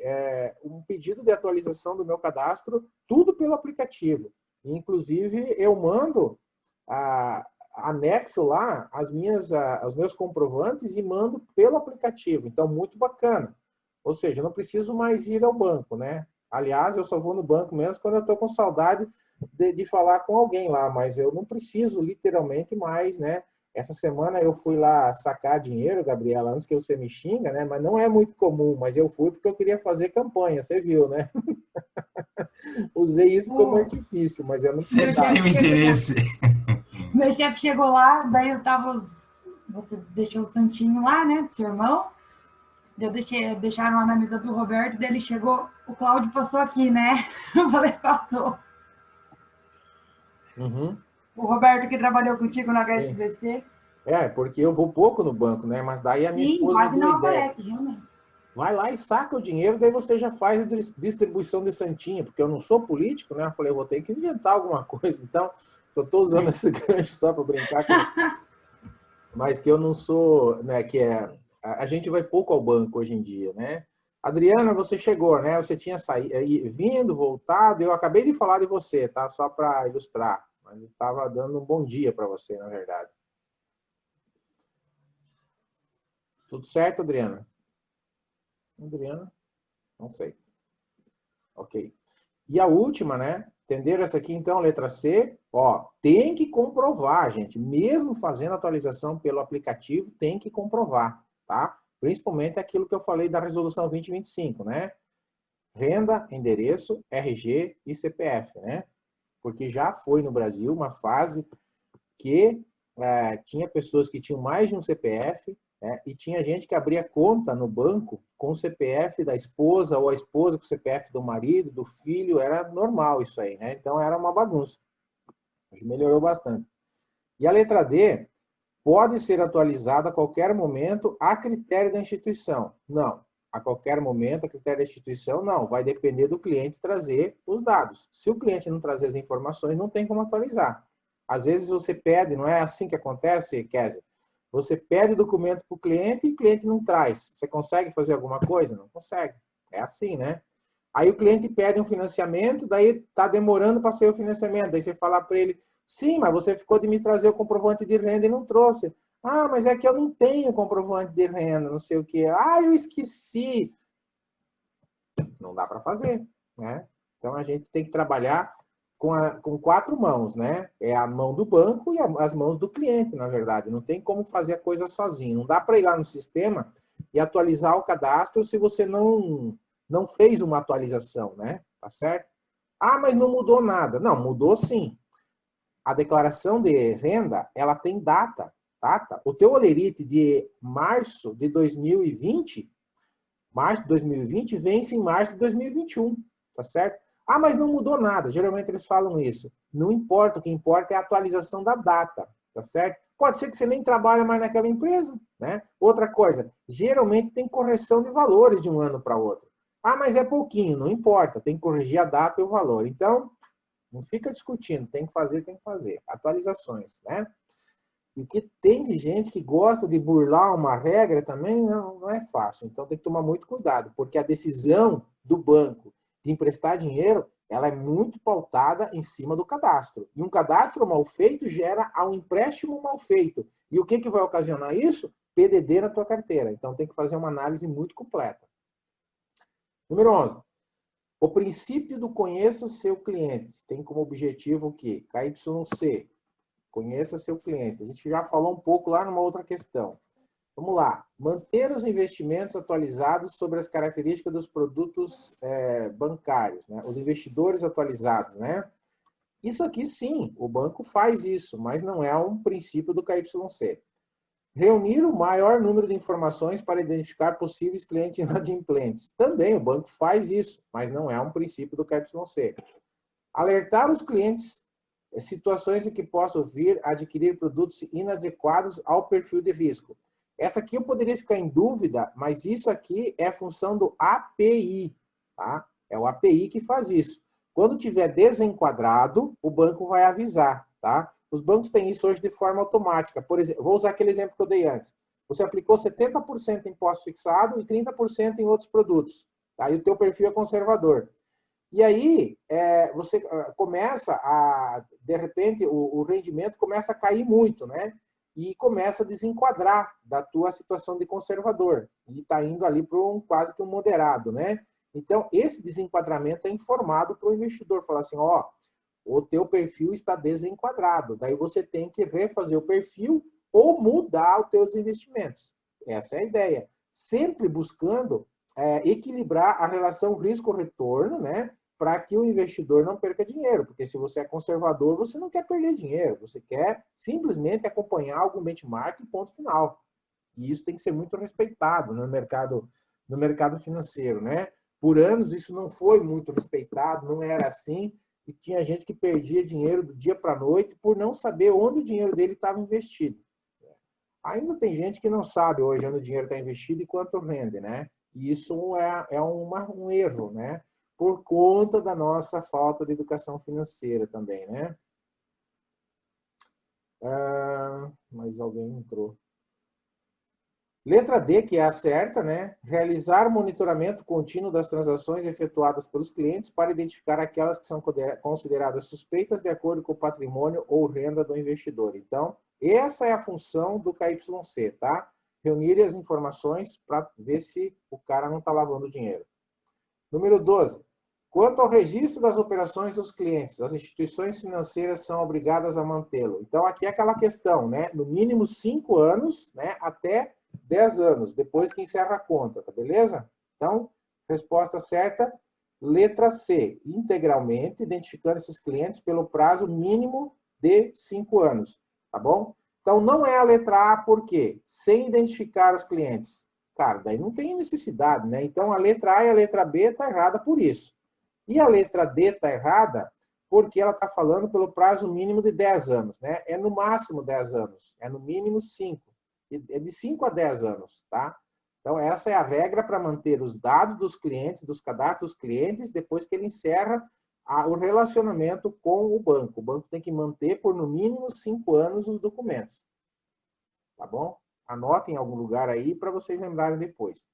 um pedido de atualização do meu cadastro, tudo pelo aplicativo. Inclusive, eu mando anexo lá os meus comprovantes e mando pelo aplicativo. Então, muito bacana. Ou seja, eu não preciso mais ir ao banco, né? Aliás, eu só vou no banco mesmo quando eu estou com saudade de falar com alguém lá, mas eu não preciso literalmente mais, né? Essa semana eu fui lá sacar dinheiro, Gabriela, antes que você me xinga, né? Mas não é muito comum, mas eu fui porque eu queria fazer campanha, você viu, né? Usei isso como artifício, mas eu não Sempre tem um interesse. Meu chefe chegou lá, daí eu tava... Você deixou o santinho lá, né, do seu irmão. Deixaram lá na mesa do Roberto, daí ele chegou, o Cláudio passou aqui, né? Eu falei, passou. Uhum. O Roberto que trabalhou contigo na HSBC. Porque eu vou pouco no banco, né? Mas daí a minha esposa quase me deu não ideia. aparece, realmente. Vai lá e saca o dinheiro, daí você já faz a distribuição de santinho, porque eu não sou político, né? Eu falei, eu vou ter que inventar alguma coisa. Então, eu estou usando esse gancho só para brincar com... Mas que eu não sou, né? A gente vai pouco ao banco hoje em dia, né? Adriana, você chegou, né? Você tinha vindo, voltado. Eu acabei de falar de você, tá? Só para ilustrar. Mas eu estava dando um bom dia para você, na verdade. Tudo certo, Adriana? Adriana? Não sei. Ok. E a última, né? Entenderam essa aqui, então, letra C? Ó, tem que comprovar, gente. Mesmo fazendo atualização pelo aplicativo, tem que comprovar, tá? Principalmente aquilo que eu falei da resolução 2025, né? Renda, endereço, RG e CPF, né? Porque já foi no Brasil uma fase que tinha pessoas que tinham mais de um CPF, e tinha gente que abria conta no banco com o CPF da esposa, ou a esposa com o CPF do marido, do filho, era normal isso aí, né? Então era uma bagunça. Melhorou bastante. E a letra D pode ser atualizada a qualquer momento a critério da instituição. Não. A qualquer momento, a critério da instituição, não. Vai depender do cliente trazer os dados. Se o cliente não trazer as informações, não tem como atualizar. Às vezes você pede, não é assim que acontece, Kézia? Você pede o documento para o cliente e o cliente não traz. Você consegue fazer alguma coisa? Não consegue. É assim, né? Aí o cliente pede um financiamento, daí está demorando para sair o financiamento. Daí você fala para ele, sim, mas você ficou de me trazer o comprovante de renda e não trouxe. Ah, mas é que eu não tenho comprovante de renda, não sei o quê. Ah, eu esqueci. Não dá para fazer, né? Então a gente tem que trabalhar com quatro mãos, né? É a mão do banco e as mãos do cliente, na verdade. Não tem como fazer a coisa sozinho. Não dá para ir lá no sistema e atualizar o cadastro se você não fez uma atualização, né? Tá certo? Ah, mas não mudou nada. Não, mudou sim. A declaração de renda, ela tem data. O teu olerite de março de 2020, vence em março de 2021, tá certo? Ah, mas não mudou nada. Geralmente eles falam isso. Não importa, o que importa é a atualização da data, tá certo? Pode ser que você nem trabalhe mais naquela empresa, né? Outra coisa, geralmente tem correção de valores de um ano para outro. Ah, mas é pouquinho, não importa, tem que corrigir a data e o valor. Então, não fica discutindo, tem que fazer. Atualizações, né? E o que tem de gente que gosta de burlar uma regra também não é fácil. Então tem que tomar muito cuidado, porque a decisão do banco de emprestar dinheiro, ela é muito pautada em cima do cadastro. E um cadastro mal feito gera um empréstimo mal feito. E o que vai ocasionar isso? PDD na tua carteira. Então tem que fazer uma análise muito completa. Número 11. O princípio do conheça seu cliente tem como objetivo o quê? KYC. Conheça seu cliente. A gente já falou um pouco lá numa outra questão. Vamos lá. Manter os investimentos atualizados sobre as características dos produtos bancários, né? Os investidores atualizados, né? Isso aqui, sim, o banco faz isso, mas não é um princípio do KYC. Reunir o maior número de informações para identificar possíveis clientes inadimplentes. Também o banco faz isso, mas não é um princípio do KYC. Alertar os clientes situações em que possam vir a adquirir produtos inadequados ao perfil de risco. Essa aqui eu poderia ficar em dúvida, mas isso aqui é função do API, tá? É o API que faz isso. Quando tiver desenquadrado, o banco vai avisar, tá? Os bancos têm isso hoje de forma automática. Por exemplo, vou usar aquele exemplo que eu dei antes. Você aplicou 70% em imposto fixado e 30% em outros produtos. Tá? E o teu perfil é conservador. E aí, você começa a, de repente, o rendimento começa a cair muito, né? E começa a desenquadrar da tua situação de conservador. E está indo ali para quase que um moderado, né? Então, esse desenquadramento é informado para o investidor. Fala assim, ó, o teu perfil está desenquadrado. Daí você tem que refazer o perfil ou mudar os teus investimentos. Essa é a ideia. Sempre buscando equilibrar a relação risco-retorno, né? Para que o investidor não perca dinheiro. Porque se você é conservador, você não quer perder dinheiro. Você quer simplesmente acompanhar algum benchmark e ponto final. E isso tem que ser muito respeitado no mercado financeiro, né? Por anos isso não foi muito respeitado, não era assim. E tinha gente que perdia dinheiro do dia para a noite por não saber onde o dinheiro dele estava investido. Ainda tem gente que não sabe hoje onde o dinheiro está investido e quanto rende, né? E isso é um erro, né? Por conta da nossa falta de educação financeira também, né? Mas alguém entrou. Letra D, que é a certa, né? Realizar monitoramento contínuo das transações efetuadas pelos clientes para identificar aquelas que são consideradas suspeitas de acordo com o patrimônio ou renda do investidor. Então, essa é a função do KYC, tá? Reunir as informações para ver se o cara não está lavando dinheiro. Número 12. Quanto ao registro das operações dos clientes, as instituições financeiras são obrigadas a mantê-lo. Então, aqui é aquela questão, né? No mínimo 5 anos, né? Até 10 anos, depois que encerra a conta, tá beleza? Então, resposta certa, letra C, integralmente, identificando esses clientes pelo prazo mínimo de 5 anos, tá bom? Então, não é a letra A, por quê? Sem identificar os clientes. Cara, daí não tem necessidade, né? Então, a letra A e a letra B tá errada por isso. E a letra D tá errada porque ela tá falando pelo prazo mínimo de 10 anos, né? É no máximo 10 anos, é no mínimo 5. É de 5 a 10 anos, tá? Então, essa é a regra para manter os dados dos clientes, dos cadastros dos clientes, depois que ele encerra o relacionamento com o banco. O banco tem que manter por no mínimo 5 anos os documentos. Tá bom? Anotem em algum lugar aí para vocês lembrarem depois.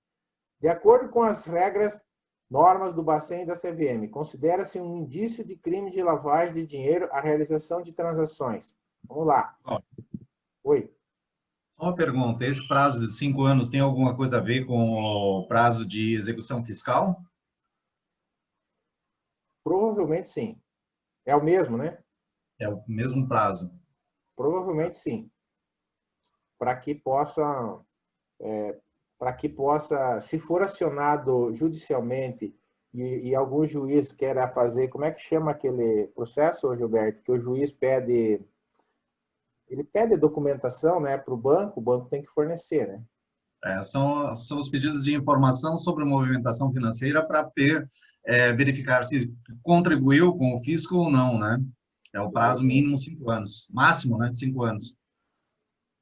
De acordo com as regras, normas do Bacen e da CVM, considera-se um indício de crime de lavagem de dinheiro a realização de transações. Vamos lá. Oi. Uma pergunta, esse prazo de 5 anos tem alguma coisa a ver com o prazo de execução fiscal? Provavelmente sim. É o mesmo, né? É o mesmo prazo. Provavelmente sim. Para que possa, se for acionado judicialmente e algum juiz queira fazer, como é que chama aquele processo, Gilberto, que o juiz pede... Ele pede documentação, né, para o banco tem que fornecer, né? São os pedidos de informação sobre movimentação financeira para verificar se contribuiu com o fisco ou não, né? É o prazo mínimo 5 anos. Máximo, né? 5 anos.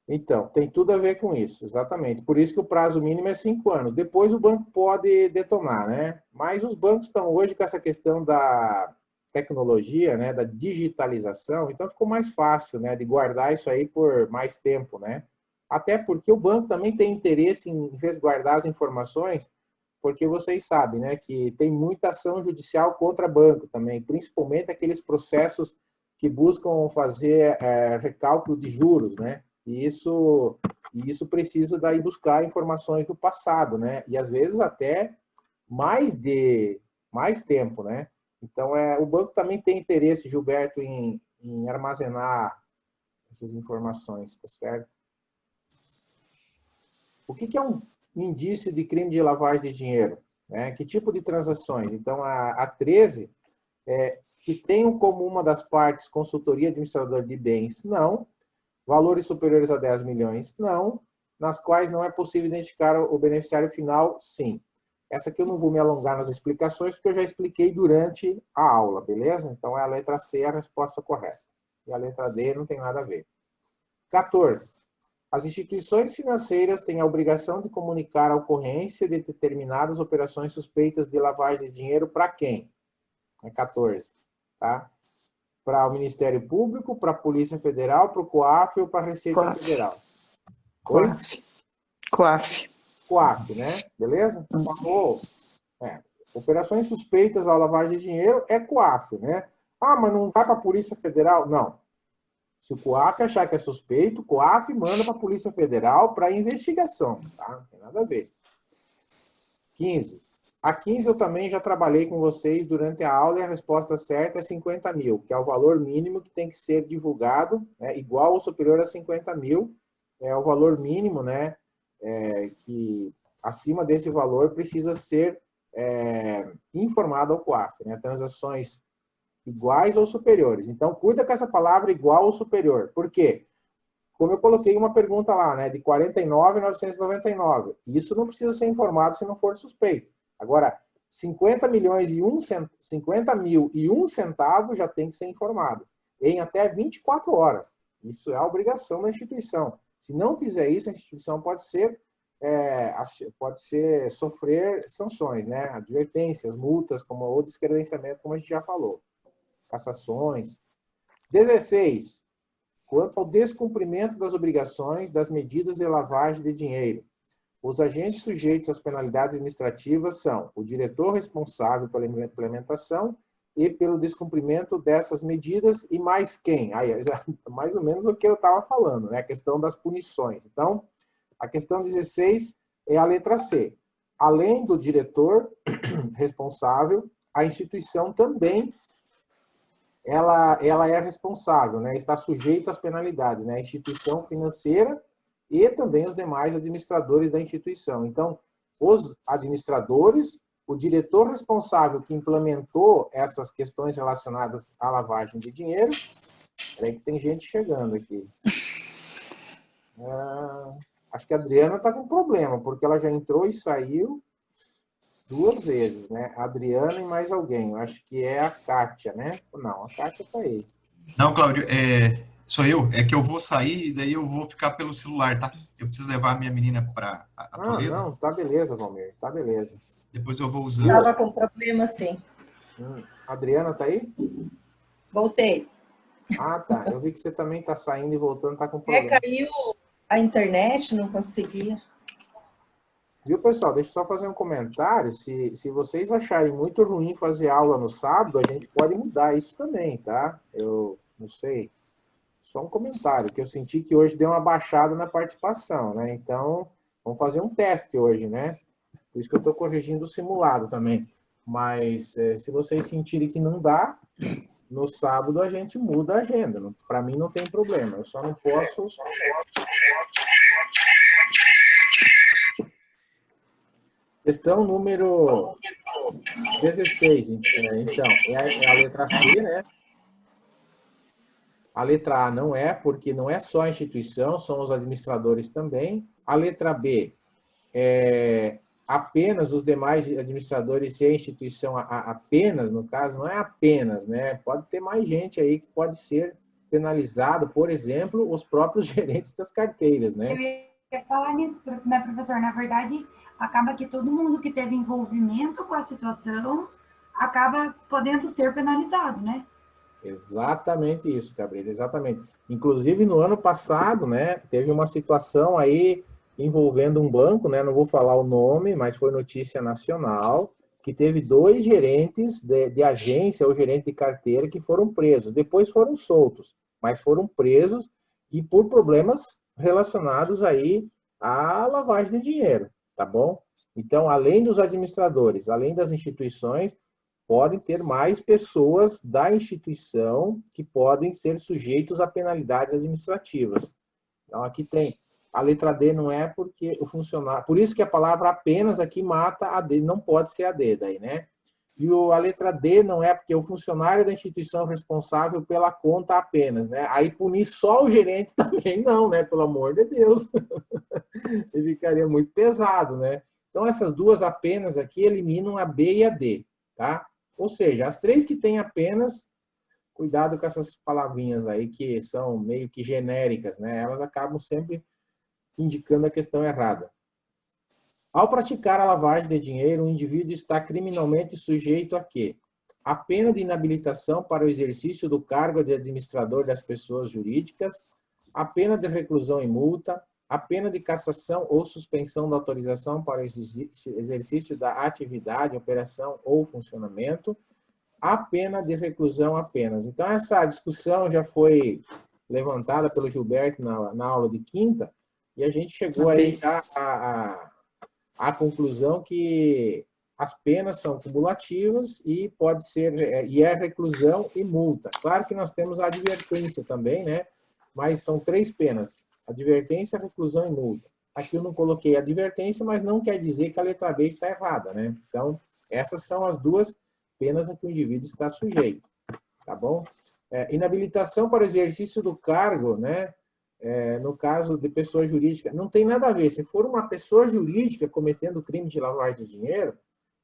Então, tem tudo a ver com isso, exatamente. Por isso que o prazo mínimo é 5 anos. Depois o banco pode detonar, né? Mas os bancos estão hoje com essa questão da tecnologia, né, da digitalização, então ficou mais fácil, né, de guardar isso aí por mais tempo, né? Até porque o banco também tem interesse em resguardar as informações, porque vocês sabem, né, que tem muita ação judicial contra banco também, principalmente aqueles processos que buscam fazer recálculo de juros, né? E isso precisa daí buscar informações do passado, né? E às vezes até mais tempo, né? Então, o banco também tem interesse, Gilberto, em armazenar essas informações, tá certo? O que é um indício de crime de lavagem de dinheiro? Né? Que tipo de transações? Então, a 13, que tenham como uma das partes consultoria administrador de bens? Não. Valores superiores a 10 milhões? Não. Nas quais não é possível identificar o beneficiário final? Sim. Essa aqui eu não vou me alongar nas explicações, porque eu já expliquei durante a aula, beleza? Então, é a letra C a resposta correta. E a letra D não tem nada a ver. 14. As instituições financeiras têm a obrigação de comunicar a ocorrência de determinadas operações suspeitas de lavagem de dinheiro para quem? É 14, tá? Para o Ministério Público, para a Polícia Federal, para o COAF ou para a Receita COAF. Federal? Oi? COAF. COAF. COAF, né? Beleza? Ou, operações suspeitas à lavagem de dinheiro é COAF, né? Ah, mas não vai para a Polícia Federal? Não. Se o COAF achar que é suspeito, o COAF manda para a Polícia Federal para investigação, tá? Não tem nada a ver. 15. A 15 eu também já trabalhei com vocês durante a aula e a resposta certa é 50 mil, que é o valor mínimo que tem que ser divulgado, né, igual ou superior a 50 mil, é o valor mínimo, né, que acima desse valor precisa ser informado ao COAF, né, transações iguais ou superiores. Então, cuida com essa palavra igual ou superior. Por quê? Como eu coloquei uma pergunta lá, né, de 49.999. Isso não precisa ser informado se não for suspeito. Agora, 50 mil e um centavo já tem que ser informado, em até 24 horas. Isso é a obrigação da instituição. Se não fizer isso, a instituição pode sofrer sanções, né? Advertências, multas, ou descredenciamento, como a gente já falou. Cassações. 16. Quanto ao descumprimento das obrigações das medidas de lavagem de dinheiro, os agentes sujeitos às penalidades administrativas são o diretor responsável pela implementação e pelo descumprimento dessas medidas e mais quem? Aí, mais ou menos o que eu estava falando, né? A questão das punições. Então, a questão 16 é a letra C. Além do diretor responsável, a instituição também ela é responsável, né? Está sujeita às penalidades, né? A instituição financeira e também os demais administradores da instituição. Então, os administradores, o diretor responsável que implementou essas questões relacionadas à lavagem de dinheiro. Peraí que tem gente chegando aqui. Acho que a Adriana está com problema, porque ela já entrou e saiu 2 vezes, né? A Adriana e mais alguém. Eu acho que é a Kátia, né? Não, a Kátia está aí. Não, Cláudio, sou eu. É que eu vou sair e daí eu vou ficar pelo celular, tá? Eu preciso levar a minha menina para a Toledo. Não, tá beleza, Valmir, tá beleza. Depois eu vou usando. Estava com problema, sim. Adriana tá aí? Voltei. Ah, tá. Eu vi que você também tá saindo e voltando, tá com problema. Caiu a internet, não conseguia. Viu, pessoal? Deixa eu só fazer um comentário. Se vocês acharem muito ruim fazer aula no sábado, a gente pode mudar isso também, tá? Eu não sei. Só um comentário, que eu senti que hoje deu uma baixada na participação, né? Então, vamos fazer um teste hoje, né? Por isso que eu estou corrigindo o simulado também. Mas, se vocês sentirem que não dá, no sábado a gente muda a agenda. Para mim não tem problema. Eu só não posso... Questão número 16. Então, é a letra C, né? A letra A não é, porque não é só a instituição, são os administradores também. A letra B é apenas os demais administradores e a instituição apenas, no caso, não é apenas, né? Pode ter mais gente aí que pode ser penalizado, por exemplo, os próprios gerentes das carteiras, né? Eu ia falar nisso, né, professor? Na verdade, acaba que todo mundo que teve envolvimento com a situação acaba podendo ser penalizado, né? Exatamente isso, Gabriela, exatamente. Inclusive, no ano passado, né, teve uma situação aí envolvendo um banco, né, não vou falar o nome, mas foi notícia nacional, que teve 2 gerentes de agência ou gerente de carteira que foram presos. Depois foram soltos, mas foram presos e por problemas relacionados aí à lavagem de dinheiro, tá bom? Então, além dos administradores, além das instituições, podem ter mais pessoas da instituição que podem ser sujeitos a penalidades administrativas. Então, aqui tem a letra D, não é porque o funcionário... Por isso que a palavra apenas aqui mata a D, não pode ser a D daí, né? E a letra D não é porque o funcionário da instituição responsável pela conta apenas, né? Aí punir só o gerente também não, né? Pelo amor de Deus. Ele ficaria muito pesado, né? Então, essas 2 apenas aqui eliminam a B e a D, tá? Ou seja, as 3 que têm apenas, cuidado com essas palavrinhas aí que são meio que genéricas, né? Elas acabam sempre indicando a questão errada. Ao praticar a lavagem de dinheiro, o indivíduo está criminalmente sujeito a quê? A pena de inabilitação para o exercício do cargo de administrador das pessoas jurídicas, a pena de reclusão e multa, a pena de cassação ou suspensão da autorização para o exercício da atividade, operação ou funcionamento, a pena de reclusão apenas. Então, essa discussão já foi levantada pelo Gilberto na aula de quinta, e a gente chegou aí à conclusão que as penas são cumulativas e pode ser, e é reclusão e multa. Claro que nós temos a advertência também, né? Mas são 3 penas: advertência, reclusão e multa. Aqui eu não coloquei advertência, mas não quer dizer que a letra B está errada, né? Então, essas são as 2 penas a que o indivíduo está sujeito, tá bom? Inabilitação para o exercício do cargo, né? No caso de pessoa jurídica, não tem nada a ver. Se for uma pessoa jurídica cometendo crime de lavagem de dinheiro,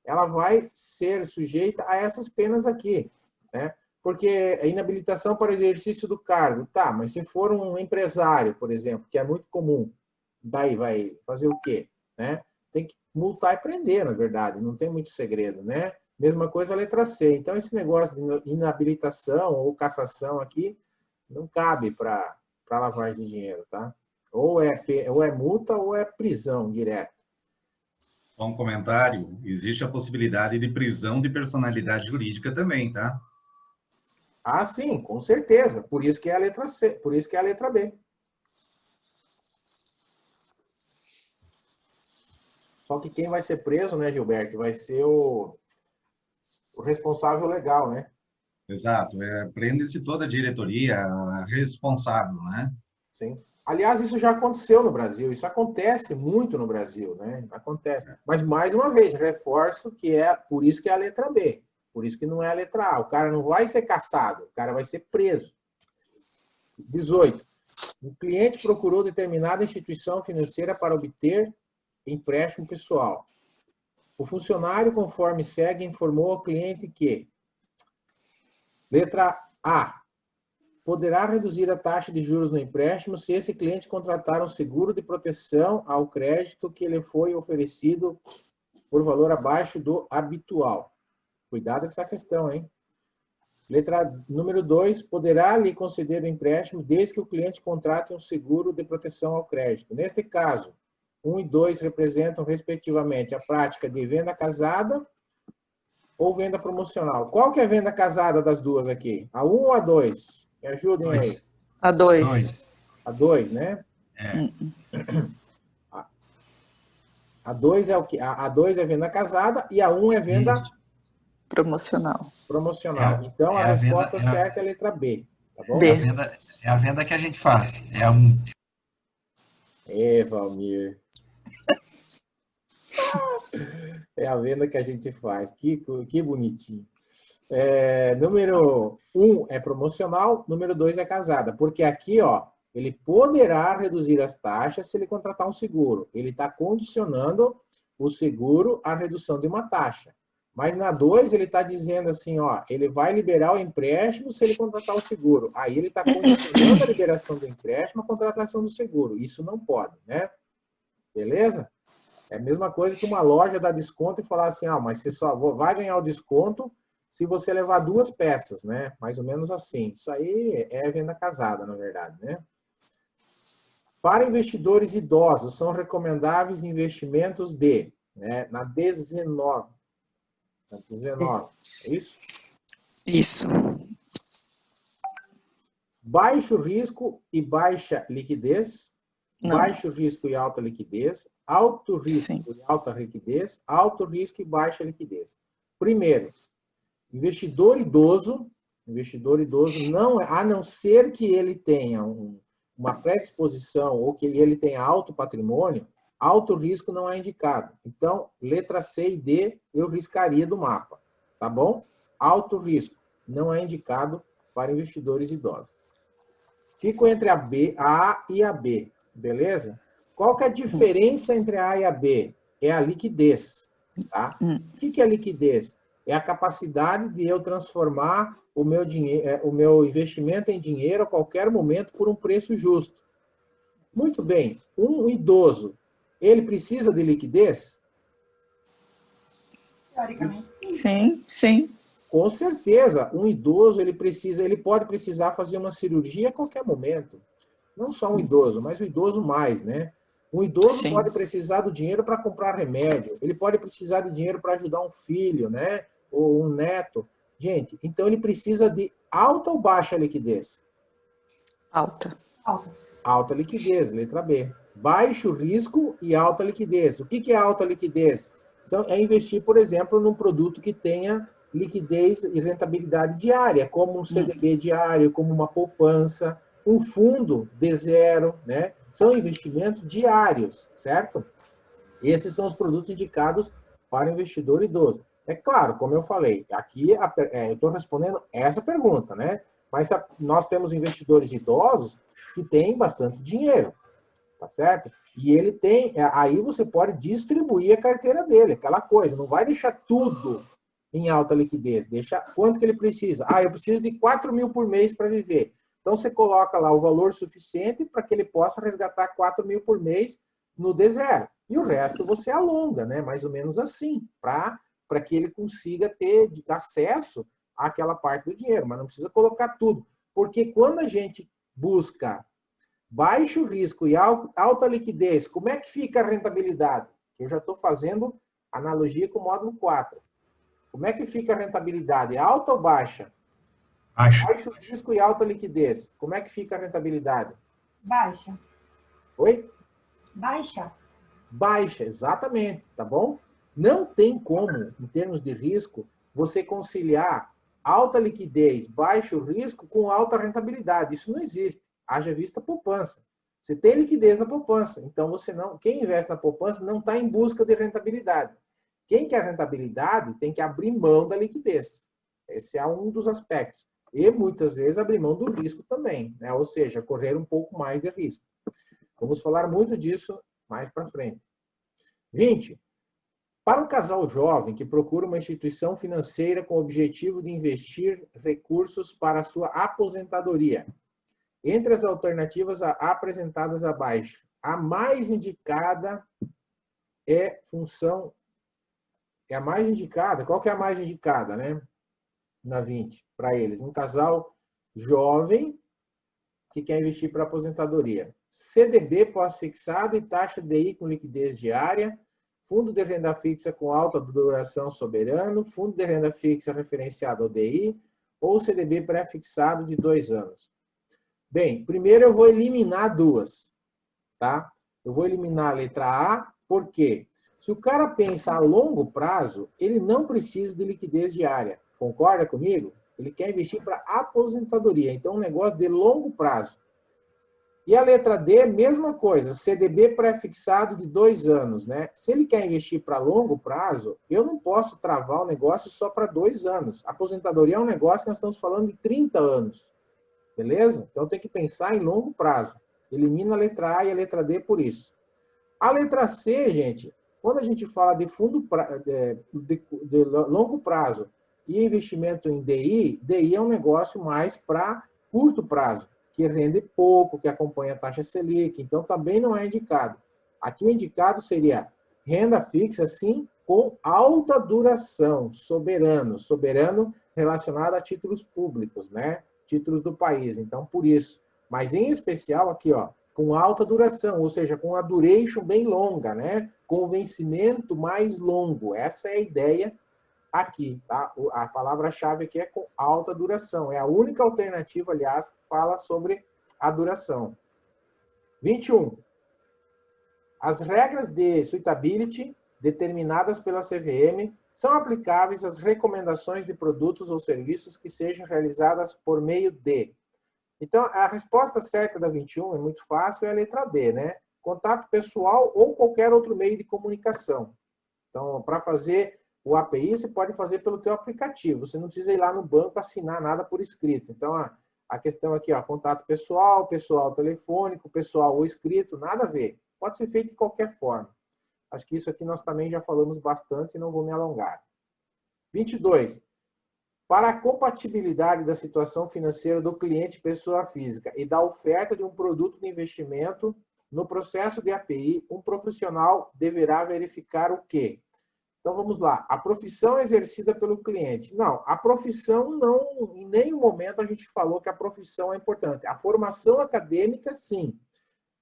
ela vai ser sujeita a essas penas aqui, né? Porque a inabilitação para o exercício do cargo, tá, mas se for um empresário, por exemplo, que é muito comum, daí vai fazer o quê? Né? Tem que multar e prender, na verdade, não tem muito segredo, né? Mesma coisa a letra C. Então, esse negócio de inabilitação ou cassação aqui não cabe para lavagem de dinheiro, tá? Ou é multa ou é prisão direta. Só um comentário: existe a possibilidade de prisão de personalidade jurídica também, tá? Ah, sim, com certeza. Por isso que é a letra C, por isso que é a letra B. Só que quem vai ser preso, né, Gilberto, vai ser o responsável legal, né? Exato. Prende-se toda a diretoria responsável, né? Sim. Aliás, isso já aconteceu no Brasil. Isso acontece muito no Brasil, né? Acontece. Mas, mais uma vez, reforço que é por isso que é a letra B. Por isso que não é a letra A. O cara não vai ser cassado, o cara vai ser preso. 18. O cliente procurou determinada instituição financeira para obter empréstimo pessoal. O funcionário, conforme segue, informou ao cliente que: letra A, poderá reduzir a taxa de juros no empréstimo se esse cliente contratar um seguro de proteção ao crédito que lhe foi oferecido por valor abaixo do habitual. Cuidado com essa questão, hein? Letra número 2, poderá lhe conceder o empréstimo desde que o cliente contrate um seguro de proteção ao crédito. Neste caso, 1 e 2 representam, respectivamente, a prática de venda casada ou venda promocional. Qual que é a venda casada das duas aqui? A 1 ou a 2? Me ajudem aí. A 2. A 2, né? A 2 é o que? A 2 é venda casada e a 1 é venda promocional. Então, a resposta certa é a letra B. Tá bom? B. É a venda que a gente faz. Valmir. É a venda que a gente faz. Que bonitinho. Número 1 é promocional, número 2 é casada. Porque aqui, ó, ele poderá reduzir as taxas se ele contratar um seguro. Ele está condicionando o seguro à redução de uma taxa. Mas na 2, ele está dizendo assim, ó, ele vai liberar o empréstimo se ele contratar o seguro. Aí ele está condicionando a liberação do empréstimo à contratação do seguro. Isso não pode, né? Beleza? É a mesma coisa que uma loja dá desconto e falar assim, mas você só vai ganhar o desconto se você levar 2 peças, né? Mais ou menos assim. Isso aí é venda casada, na verdade, né? Para investidores idosos, são recomendáveis investimentos de, né, na 19. Na 19, é isso? Isso. Baixo risco e baixa liquidez. Não. Baixo risco e alta liquidez. Alto risco Sim. e alta liquidez. Alto risco e baixa liquidez. Primeiro, investidor idoso não, a não ser que ele tenha uma predisposição ou que ele tenha alto patrimônio, alto risco não é indicado. Então, letra C e D eu riscaria do mapa, tá bom? Alto risco não é indicado para investidores idosos. Fico entre a A e a B, beleza? Qual que é a diferença entre a A e a B? É a liquidez, tá? O que é a liquidez? É a capacidade de eu transformar o meu investimento em dinheiro a qualquer momento por um preço justo. Muito bem. Um idoso, ele precisa de liquidez? Teoricamente, sim. Sim, sim. Com certeza, um idoso ele pode precisar fazer uma cirurgia a qualquer momento. Não só um idoso, mas o idoso mais, né? Um idoso Sim. pode precisar do dinheiro para comprar remédio, ele pode precisar de dinheiro para ajudar um filho, né? Ou um neto. Gente, então ele precisa de alta ou baixa liquidez? Alta. Alta. Alta liquidez, letra B. Baixo risco e alta liquidez. O que é alta liquidez? É investir, por exemplo, num produto que tenha liquidez e rentabilidade diária, como um CDB diário, como uma poupança, um fundo D0, né? São investimentos diários, certo? Esses são os produtos indicados para o investidor idoso. É claro, como eu falei, aqui eu estou respondendo essa pergunta, né? Mas nós temos investidores idosos que têm bastante dinheiro, tá certo? E ele tem, aí você pode distribuir a carteira dele, aquela coisa, não vai deixar tudo em alta liquidez, deixa quanto que ele precisa. Eu preciso de 4 mil por mês para viver. Então você coloca lá o valor suficiente para que ele possa resgatar 4 mil por mês no D0. E o resto você alonga, né? Mais ou menos assim, para que ele consiga ter acesso àquela parte do dinheiro, mas não precisa colocar tudo. Porque quando a gente busca baixo risco e alta liquidez, como é que fica a rentabilidade? Eu já estou fazendo analogia com o módulo 4. Como é que fica a rentabilidade? Alta ou baixa? Baixa. Baixo risco e alta liquidez. Como é que fica a rentabilidade? Baixa. Oi? Baixa. Baixa, exatamente, tá bom? Não tem como, em termos de risco, você conciliar alta liquidez, baixo risco com alta rentabilidade. Isso não existe. Haja vista poupança. Você tem liquidez na poupança, então quem investe na poupança não está em busca de rentabilidade. Quem quer rentabilidade tem que abrir mão da liquidez. Esse é um dos aspectos. E muitas vezes abrir mão do risco também, né? Ou seja, correr um pouco mais de risco. Vamos falar muito disso mais para frente. 20. Para um casal jovem que procura uma instituição financeira com o objetivo de investir recursos para a sua aposentadoria, entre as alternativas apresentadas abaixo, a mais indicada é função... É a mais indicada? Qual que é a mais indicada, né? Na 20, para eles. Um casal jovem que quer investir para aposentadoria. CDB pós-fixado e taxa DI com liquidez diária, fundo de renda fixa com alta duração soberano, fundo de renda fixa referenciado ao DI, ou CDB pré-fixado de 2 anos. Bem, primeiro eu vou eliminar duas, tá? Eu vou eliminar a letra A, por quê? Se o cara pensa a longo prazo, ele não precisa de liquidez diária. Concorda comigo? Ele quer investir para aposentadoria. Então, um negócio de longo prazo. E a letra D, mesma coisa. CDB pré-fixado de 2 anos, né? Se ele quer investir para longo prazo, eu não posso travar o negócio só para 2 anos. Aposentadoria é um negócio que nós estamos falando de 30 anos. Beleza? Então, tem que pensar em longo prazo. Elimina a letra A e a letra D por isso. A letra C, gente, quando a gente fala de fundo de longo prazo e investimento em DI, DI é um negócio mais para curto prazo, que rende pouco, que acompanha a taxa Selic, então também não é indicado. Aqui o indicado seria renda fixa, sim, com alta duração, soberano relacionado a títulos públicos, né? Títulos do país, então por isso. Mas em especial aqui, ó, com alta duração, ou seja, com a duration bem longa, né? Com o vencimento mais longo. Essa é a ideia aqui, tá? A palavra-chave aqui é com alta duração. É a única alternativa, aliás, que fala sobre a duração. 21. As regras de suitability determinadas pela CVM são aplicáveis às recomendações de produtos ou serviços que sejam realizadas por meio de... Então, a resposta certa da 21 é muito fácil, é a letra D, né? Contato pessoal ou qualquer outro meio de comunicação. Então, para fazer o API, você pode fazer pelo teu aplicativo. Você não precisa ir lá no banco assinar nada por escrito. Então, a questão aqui, ó, contato pessoal, pessoal telefônico, pessoal ou escrito, nada a ver. Pode ser feito de qualquer forma. Acho que isso aqui nós também já falamos bastante e não vou me alongar. 22. Para a compatibilidade da situação financeira do cliente pessoa física e da oferta de um produto de investimento No processo de API, um profissional deverá verificar o quê? Então, vamos lá. A profissão exercida pelo cliente. Não, a profissão não, em nenhum momento a gente falou que a profissão é importante. A formação acadêmica, sim.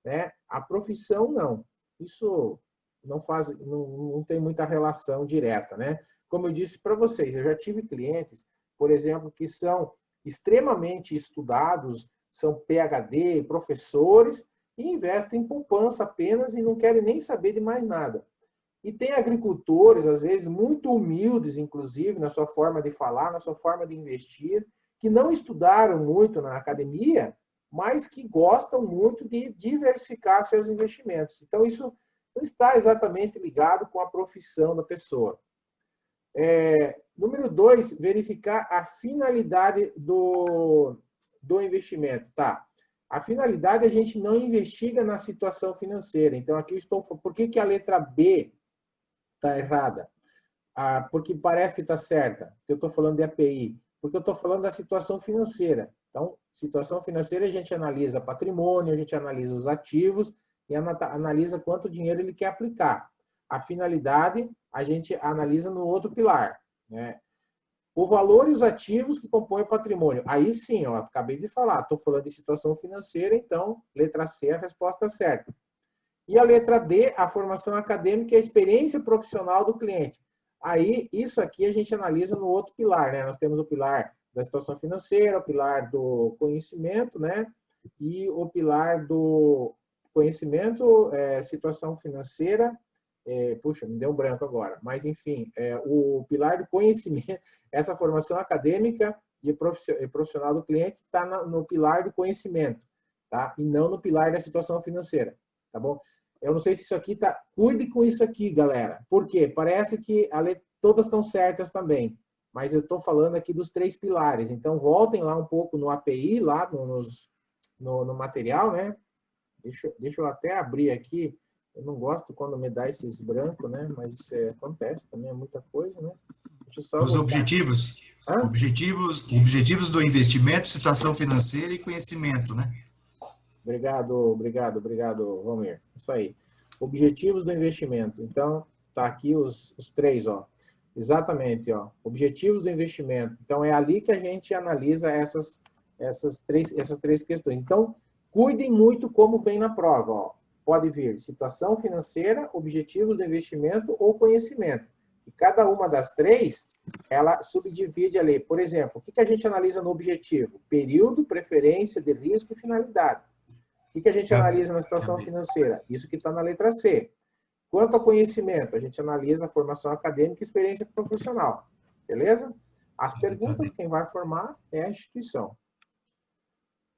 Né? A profissão, não. Isso não tem muita relação direta, né? Como eu disse para vocês, eu já tive clientes, por exemplo, que são extremamente estudados, são PhD, professores, e investem em poupança apenas e não querem nem saber de mais nada. E tem agricultores, às vezes, muito humildes, inclusive, na sua forma de falar, na sua forma de investir, que não estudaram muito na academia, mas que gostam muito de diversificar seus investimentos. Então, isso não está exatamente ligado com a profissão da pessoa. Número 2, verificar a finalidade do investimento. Tá. A finalidade a gente não investiga na situação financeira. Então, aqui eu estou... Por que a letra B está errada? Porque parece que está certa. Porque eu estou falando de API. Porque eu estou falando da situação financeira. Então, situação financeira a gente analisa patrimônio, a gente analisa os ativos e analisa quanto dinheiro ele quer aplicar. A finalidade a gente analisa no outro pilar, né? O valor e os ativos que compõem o patrimônio. Aí sim, ó, acabei de falar, estou falando de situação financeira, então, letra C é a resposta certa. E a letra D, a formação acadêmica e a experiência profissional do cliente. Aí, isso aqui a gente analisa no outro pilar, né? Nós temos o pilar da situação financeira, o pilar do conhecimento, né? E o pilar do conhecimento, situação financeira, puxa, me deu um branco agora, mas enfim, o pilar do conhecimento, essa formação acadêmica e profissional do cliente está no pilar do conhecimento, tá? E não no pilar da situação financeira, tá bom? Eu não sei se isso aqui tá... Cuide com isso aqui, galera. Por quê? Parece que todas estão certas também, mas eu estou falando aqui dos 3 pilares. Então, voltem lá um pouco no API, lá no material, né? Deixa eu até abrir aqui. Eu não gosto quando me dá esses brancos, né? Mas isso acontece também, é muita coisa, né? Deixa eu só Os voltar. objetivos do investimento, situação financeira e conhecimento, né? Obrigado, Valmir. Isso aí. Objetivos do investimento. Então, tá aqui os 3, ó. Exatamente, ó. Objetivos do investimento. Então, é ali que a gente analisa essas três questões. Então, cuidem muito como vem na prova, ó. Pode vir situação financeira, objetivos do investimento ou conhecimento. E cada uma das 3, ela subdivide ali. Por exemplo, o que a gente analisa no objetivo? Período, preferência de risco e finalidade. O que a gente analisa na situação financeira? Isso que está na letra C. Quanto ao conhecimento, a gente analisa a formação acadêmica e experiência profissional. Beleza? As perguntas, quem vai formar é a instituição.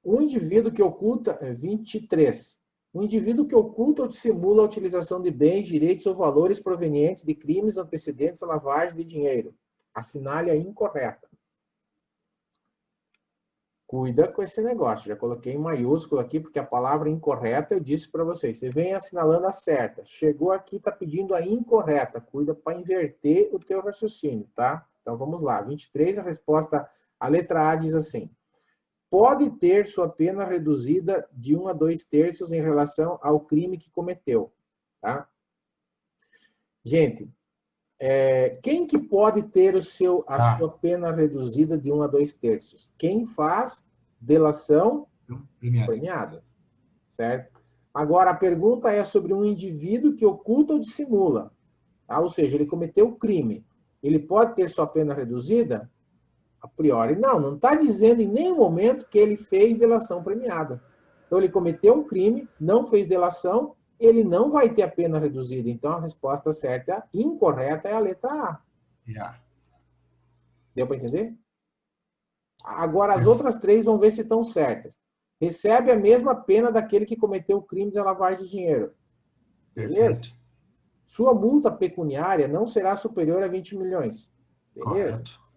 O indivíduo que oculta... 23. O indivíduo que oculta ou dissimula a utilização de bens, direitos ou valores provenientes de crimes antecedentes à lavagem de dinheiro. Assinale a incorreta. Cuida com esse negócio. Já coloquei em maiúsculo aqui, porque a palavra incorreta eu disse para vocês. Você vem assinalando a certa. Chegou aqui, está pedindo a incorreta. Cuida para inverter o teu raciocínio, tá? Então, vamos lá. 23, a resposta, a letra A diz assim. Pode ter sua pena reduzida de 1 a 2 terços em relação ao crime que cometeu. Tá? Gente, quem que pode ter a sua pena reduzida de 1 a 2 terços? Quem faz delação premiada. Certo? Agora, a pergunta é sobre um indivíduo que oculta ou dissimula. Tá? Ou seja, ele cometeu o crime. Ele pode ter sua pena reduzida? A priori, não está dizendo em nenhum momento que ele fez delação premiada. Então, ele cometeu um crime, não fez delação, ele não vai ter a pena reduzida. Então, a resposta certa, incorreta, é a letra A. Yeah. Deu para entender? Agora, as outras 3 vão ver se estão certas. Recebe a mesma pena daquele que cometeu o crime de lavagem de dinheiro. Beleza? Perfeito. Sua multa pecuniária não será superior a 20 milhões. Beleza? Correto.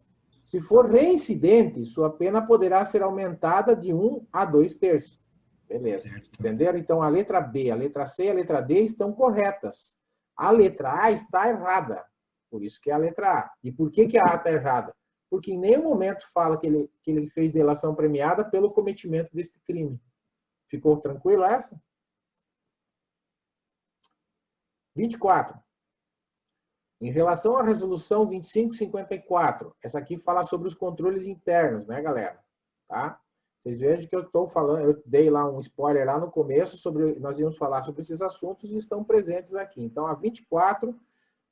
Se for reincidente, sua pena poderá ser aumentada de 1 a 2 terços. Beleza. Certo. Entenderam? Então, a letra B, a letra C e a letra D estão corretas. A letra A está errada. Por isso que é a letra A. E por que a A está errada? Porque em nenhum momento fala que ele fez delação premiada pelo cometimento desse crime. Ficou tranquilo essa? 24. Em relação à resolução 2554, essa aqui fala sobre os controles internos, né, galera? Tá? Vocês vejam que eu estou falando, eu dei lá um spoiler lá no começo, nós íamos falar sobre esses assuntos e estão presentes aqui. Então, a 24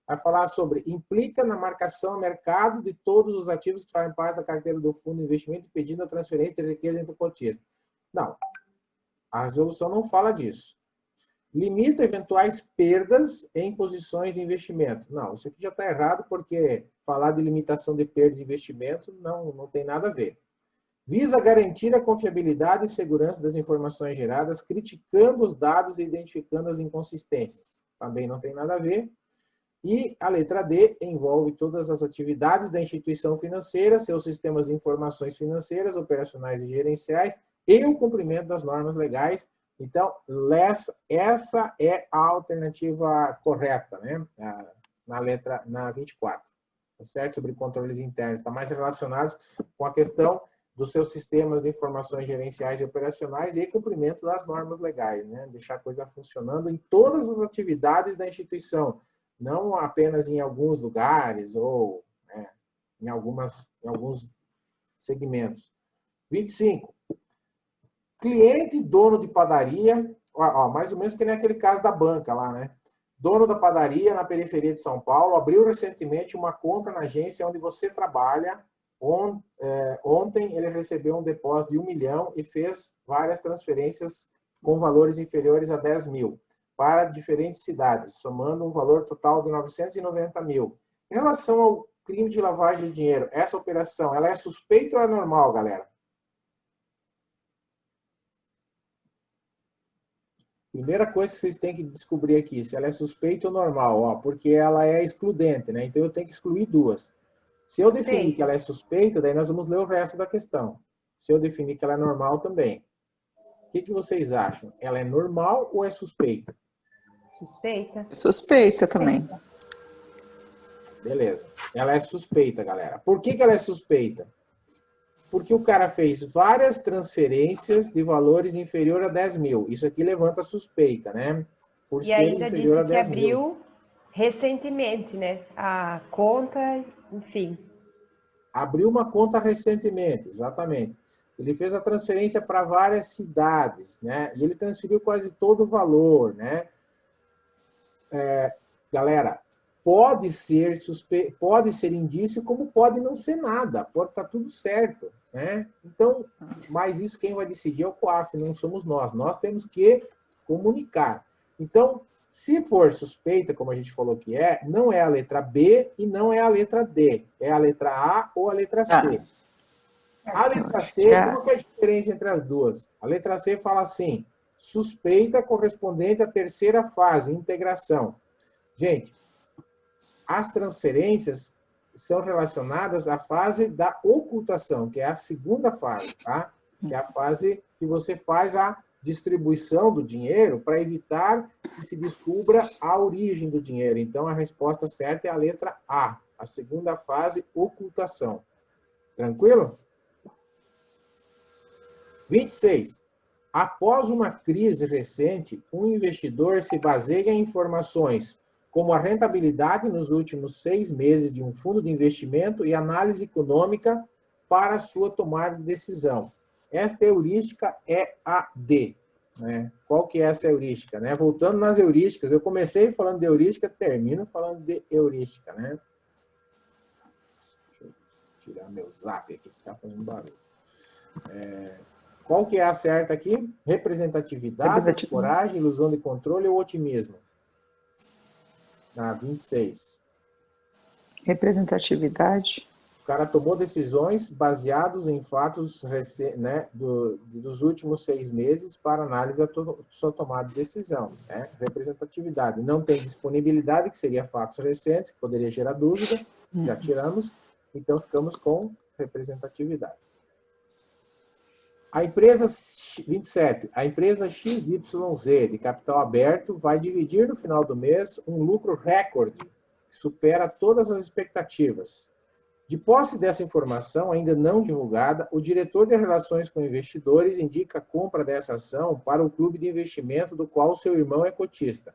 vai falar sobre implica na marcação a mercado de todos os ativos que fazem parte da carteira do fundo de investimento, impedindo a transferência de riqueza entre cotistas. Não, a resolução não fala disso. Limita eventuais perdas em posições de investimento. Não, isso aqui já está errado, porque falar de limitação de perdas de investimento não tem nada a ver. Visa garantir a confiabilidade e segurança das informações geradas, criticando os dados e identificando as inconsistências. Também não tem nada a ver. E a letra D envolve todas as atividades da instituição financeira, seus sistemas de informações financeiras, operacionais e gerenciais e o cumprimento das normas legais. Então, essa é a alternativa correta, né? Na 24, tá certo? Sobre controles internos. Está mais relacionado com a questão dos seus sistemas de informações gerenciais e operacionais e cumprimento das normas legais, né? Deixar a coisa funcionando em todas as atividades da instituição, não apenas em alguns lugares ou, né, em alguns segmentos. 25. Cliente, dono de padaria, mais ou menos que nem aquele caso da banca lá, né? Dono da padaria na periferia de São Paulo, abriu recentemente uma conta na agência onde você trabalha. Ontem ele recebeu um depósito de 1 milhão e fez várias transferências com valores inferiores a 10 mil para diferentes cidades, somando um valor total de 990 mil. Em relação ao crime de lavagem de dinheiro, essa operação, ela é suspeita ou é normal, galera? Primeira coisa que vocês têm que descobrir aqui, se ela é suspeita ou normal, porque ela é excludente, né? Então eu tenho que excluir duas. Se eu definir que ela é suspeita, daí nós vamos ler o resto da questão. Se eu definir que ela é normal também. O que vocês acham? Ela é normal ou é suspeita? Suspeita. Suspeita também. Beleza. Ela é suspeita, galera. Por que ela é suspeita? Porque o cara fez várias transferências de valores inferior a 10 mil. Isso aqui levanta suspeita, né? Por E ser ainda inferior a disse que 10 mil. abriu recentemente, né? A conta, enfim. Abriu uma conta recentemente, exatamente. Ele fez a transferência para várias cidades, né? E ele transferiu quase todo o valor, né? Galera, pode ser indício, como pode não ser nada. Pode estar tudo certo, né? Então, mas isso quem vai decidir é o COAF, não somos nós. Nós temos que comunicar. Então, se for suspeita, como a gente falou que é, não é a letra B e não é a letra D. É a letra A ou a letra C. A letra C, qual que é a diferença entre as duas? A letra C fala assim, suspeita correspondente à terceira fase, integração. Gente, as transferências são relacionadas à fase da ocultação, que é a segunda fase, tá? Que é a fase que você faz a distribuição do dinheiro para evitar que se descubra a origem do dinheiro. Então, a resposta certa é a letra A, a segunda fase, ocultação. Tranquilo? 26. Após uma crise recente, um investidor se baseia em informações como a rentabilidade nos últimos 6 meses de um fundo de investimento e análise econômica para sua tomada de decisão. Esta heurística é a D. Né? Qual que é essa heurística? Né? Voltando nas heurísticas, eu comecei falando de heurística, termino falando de heurística. Né? Deixa eu tirar meu zap aqui, que está fazendo barulho. Qual que é a certa aqui? Representatividade, coragem, ilusão de controle ou otimismo? 26. Representatividade. O cara tomou decisões baseadas em fatos, né, dos últimos 6 meses para análise da sua tomada de decisão. Né? Representatividade. Não tem disponibilidade, que seria fatos recentes, que poderia gerar dúvida. Já tiramos. Então, ficamos com representatividade. A empresa 27, a empresa XYZ de capital aberto vai dividir no final do mês um lucro recorde que supera todas as expectativas. De posse dessa informação ainda não divulgada, o diretor de relações com investidores indica a compra dessa ação para o clube de investimento do qual seu irmão é cotista.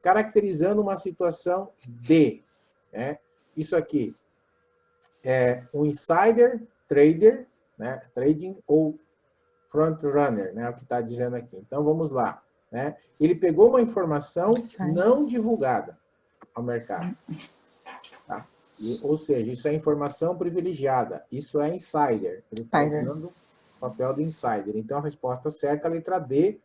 caracterizando uma situação de, né? Isso aqui é um insider trader, né? Trading ou front runner, né? É o que está dizendo aqui. Então, vamos lá, né? Ele pegou uma informação não divulgada ao mercado, tá? Ou seja, isso é informação privilegiada, isso é insider. Ele está usando o papel do insider. Então, a resposta certa é a letra D,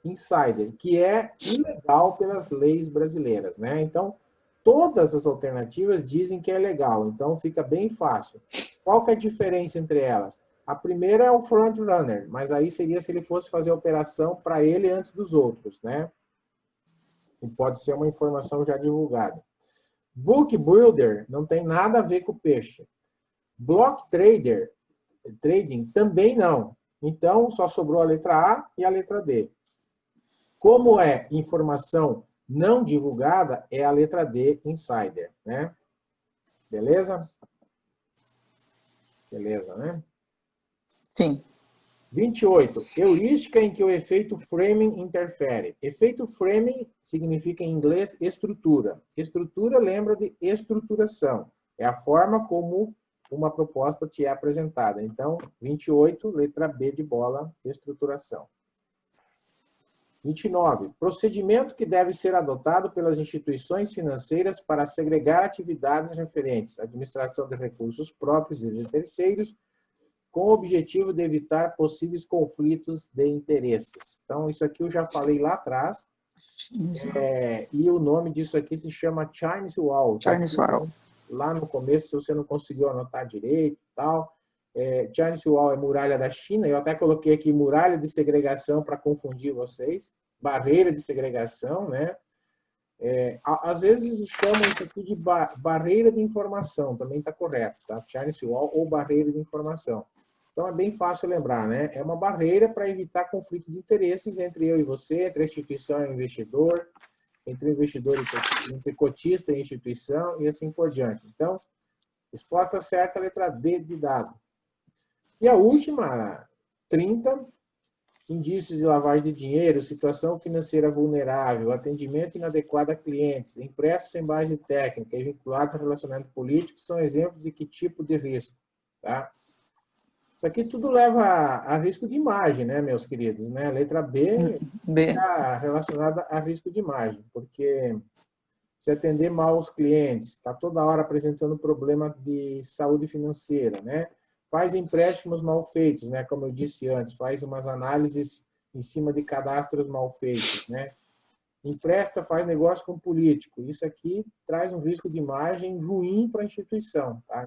insider, que é ilegal pelas leis brasileiras, né? Então, todas as alternativas dizem que é legal, então fica bem fácil. Qual que é a diferença entre elas? A primeira é o front runner, mas aí seria se ele fosse fazer a operação para ele antes dos outros, né? E pode ser uma informação já divulgada. Book builder não tem nada a ver com o peixe. Block trader, trading, também não. Então, só sobrou a letra A e a letra D. Como é informação não divulgada, é a letra D, insider, né? Beleza? Beleza, né? Sim. 28. Heurística em que o efeito framing interfere. Efeito framing significa em inglês estrutura. Estrutura lembra de estruturação. É a forma como uma proposta te é apresentada. Então, 28, letra B de bola, estruturação. 29. Procedimento que deve ser adotado pelas instituições financeiras para segregar atividades referentes à administração de recursos próprios e de terceiros, com o objetivo de evitar possíveis conflitos de interesses. Então, isso aqui eu já falei lá atrás, e o nome disso aqui se chama Chinese Wall. Chinese Wall. Lá no começo, se você não conseguiu anotar direito e tal, Chinese Wall é muralha da China, eu até coloquei aqui muralha de segregação para confundir vocês, barreira de segregação, né? Às vezes chamam isso aqui de barreira de informação, também está correto, tá? Chinese Wall ou barreira de informação. Então, é bem fácil lembrar, né? É uma barreira para evitar conflito de interesses entre eu e você, entre a instituição e o investidor, entre o investidor e entre cotista e instituição, e assim por diante. Então, resposta certa, letra D de dado. E a última, 30, indícios de lavagem de dinheiro, situação financeira vulnerável, atendimento inadequado a clientes, empréstimos sem base técnica e vinculados a relacionamento político são exemplos de que tipo de risco, tá? Isso aqui tudo leva a risco de imagem, né, meus queridos? Né? Letra B está relacionada a risco de imagem, porque se atender mal os clientes, está toda hora apresentando problema de saúde financeira, né? Faz empréstimos mal feitos, né? Como eu disse antes, faz umas análises em cima de cadastros mal feitos, né? Empresta, faz negócio com político. Isso aqui traz um risco de imagem ruim para a instituição, tá?